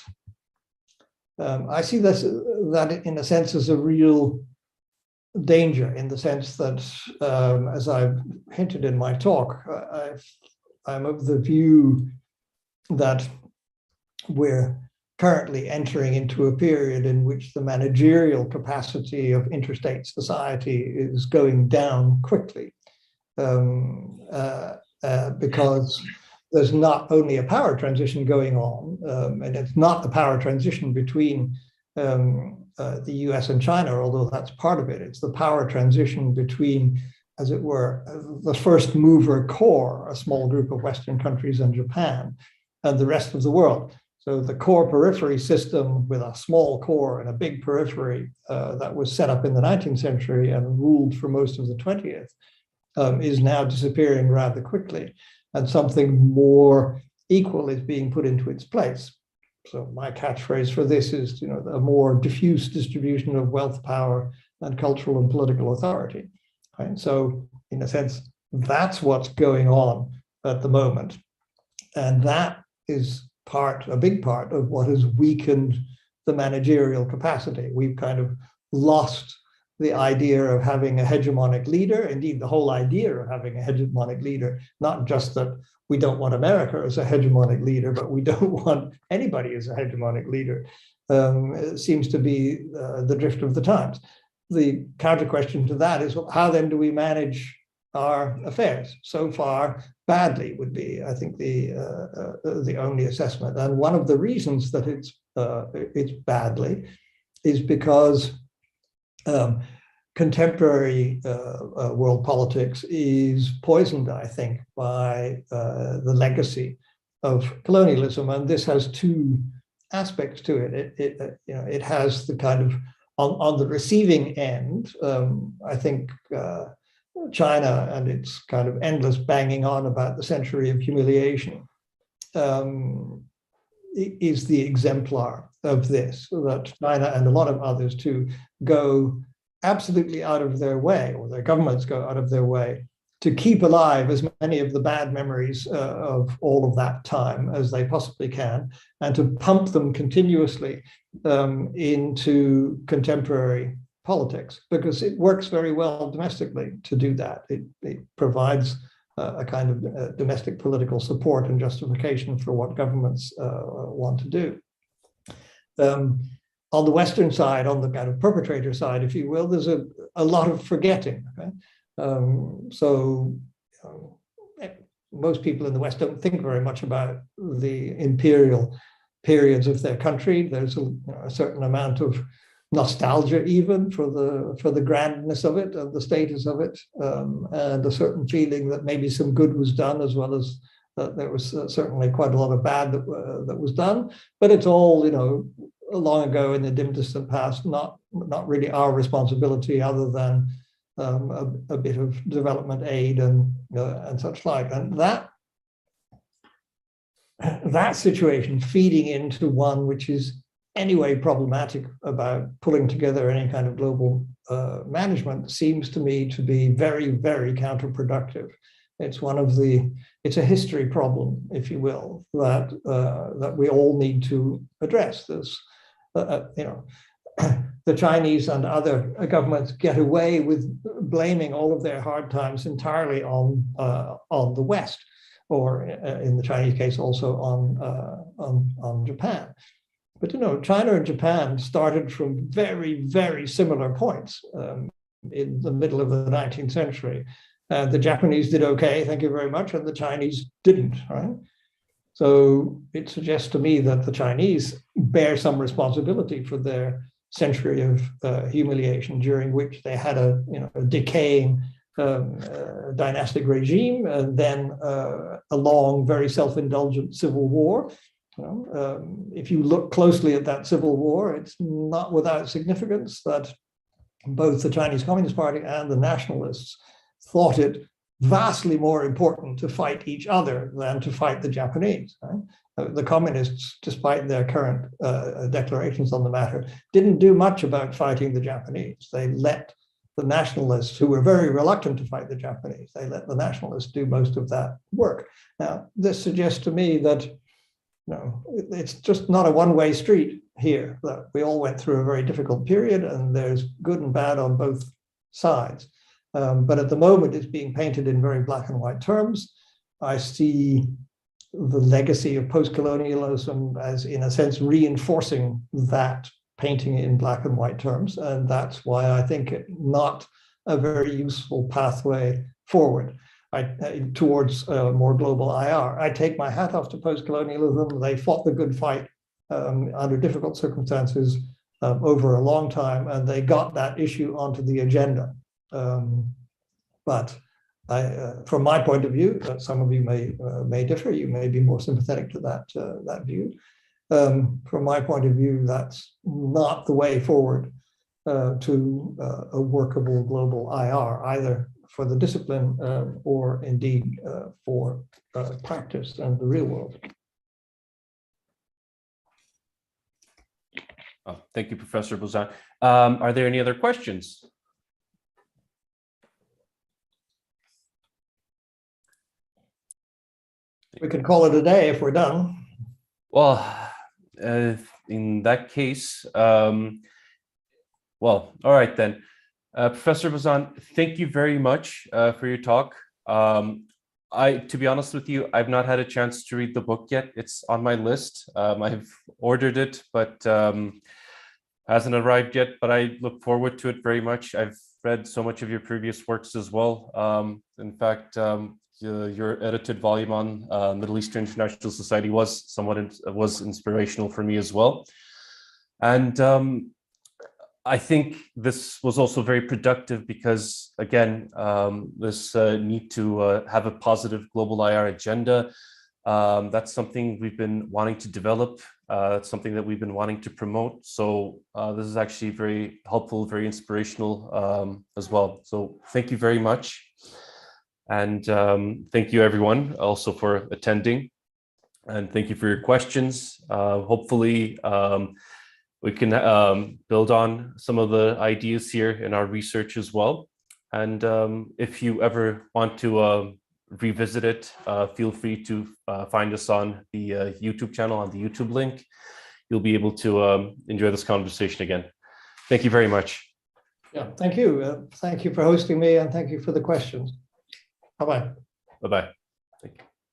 that in a sense as a real danger, in the sense that, as I've hinted in my talk, I'm of the view that we're currently entering into a period in which the managerial capacity of interstate society is going down quickly, because there's not only a power transition going on, and it's not the power transition between the US and China, although that's part of it. It's the power transition between, as it were, the first mover core, a small group of Western countries and Japan, and the rest of the world. So the core periphery system with a small core and a big periphery that was set up in the 19th century and ruled for most of the 20th is now disappearing rather quickly, and something more equal is being put into its place. So my catchphrase for this is, a more diffuse distribution of wealth, power, and cultural and political authority. Right? So in a sense, that's what's going on at the moment. And that is a big part of what has weakened the managerial capacity. We've kind of lost the idea of having a hegemonic leader, indeed the whole idea of having a hegemonic leader, not just that we don't want America as a hegemonic leader, but we don't want anybody as a hegemonic leader. It seems to be the drift of the times. The counter question to that is, how then do we manage our affairs. So far, badly would be, I think, the only assessment. And one of the reasons that it's badly is because contemporary world politics is poisoned, I think, by the legacy of colonialism, and this has two aspects to it. It has the kind of on the receiving end. I think China and its kind of endless banging on about the century of humiliation is the exemplar of this. That China and a lot of others too go absolutely out of their way, or their governments go out of their way, to keep alive as many of the bad memories of all of that time as they possibly can, and to pump them continuously into contemporary politics, because it works very well domestically to do that. It provides a kind of domestic political support and justification for what governments want to do. On the Western side, on the kind of perpetrator side, if you will, there's a lot of forgetting. Okay? Most people in the West don't think very much about the imperial periods of their country. There's a certain amount of nostalgia even for the grandness of it and the status of it, and a certain feeling that maybe some good was done, as well as that there was certainly quite a lot of bad that was done. But it's all, long ago in the dim distant past, not really our responsibility, other than a bit of development aid and such like. And that situation feeding into one which is anyway problematic about pulling together any kind of global management seems to me to be very, very counterproductive. It's a history problem, if you will, that we all need to address. There's, the Chinese and other governments get away with blaming all of their hard times entirely on the West, or in the Chinese case also on Japan. But China and Japan started from very, very similar points in the middle of the 19th century. The Japanese did okay, thank you very much, and the Chinese didn't, right? So it suggests to me that the Chinese bear some responsibility for their century of humiliation, during which they had a decaying dynastic regime, and then a long, very self-indulgent civil war. If you look closely at that civil war, it's not without significance that both the Chinese Communist Party and the nationalists thought it vastly more important to fight each other than to fight the Japanese. Right? The communists, despite their current declarations on the matter, didn't do much about fighting the Japanese. They let the nationalists, who were very reluctant to fight the Japanese, they let the nationalists do most of that work. Now, this suggests to me that it's just not a one-way street here. That we all went through a very difficult period, and there's good and bad on both sides. But at the moment, it's being painted in very black and white terms. I see the legacy of post-colonialism as, in a sense, reinforcing that painting in black and white terms. And that's why I think it not a very useful pathway forward towards more global IR. I take my hat off to post-colonialism. They fought the good fight under difficult circumstances over a long time, and they got that issue onto the agenda. But from my point of view, some of you may differ. You may be more sympathetic to that view. From my point of view, that's not the way forward to a workable global IR, either for the discipline or indeed for practice and the real world. Oh, thank you, Professor Buzan. Are there any other questions? We could call it a day if we're done. Well, in that case, well, all right then. Professor Buzan, thank you very much for your talk. To be honest with you, I've not had a chance to read the book yet. It's on my list. I've ordered it, but hasn't arrived yet. But I look forward to it very much. I've read so much of your previous works as well. In fact, your edited volume on Middle Eastern International Society was was inspirational for me as well. And I think this was also very productive because, again, this need to have a positive global IR agenda. That's something we've been wanting to develop. It's something that we've been wanting to promote. So this is actually very helpful, very inspirational as well. So thank you very much. And thank you everyone also for attending. And thank you for your questions. Hopefully we can build on some of the ideas here in our research as well. And if you ever want to revisit it, feel free to find us on the YouTube channel, on the YouTube link. You'll be able to enjoy this conversation again. Thank you very much. Yeah, thank you. Thank you for hosting me and thank you for the questions. Bye-bye. Bye-bye.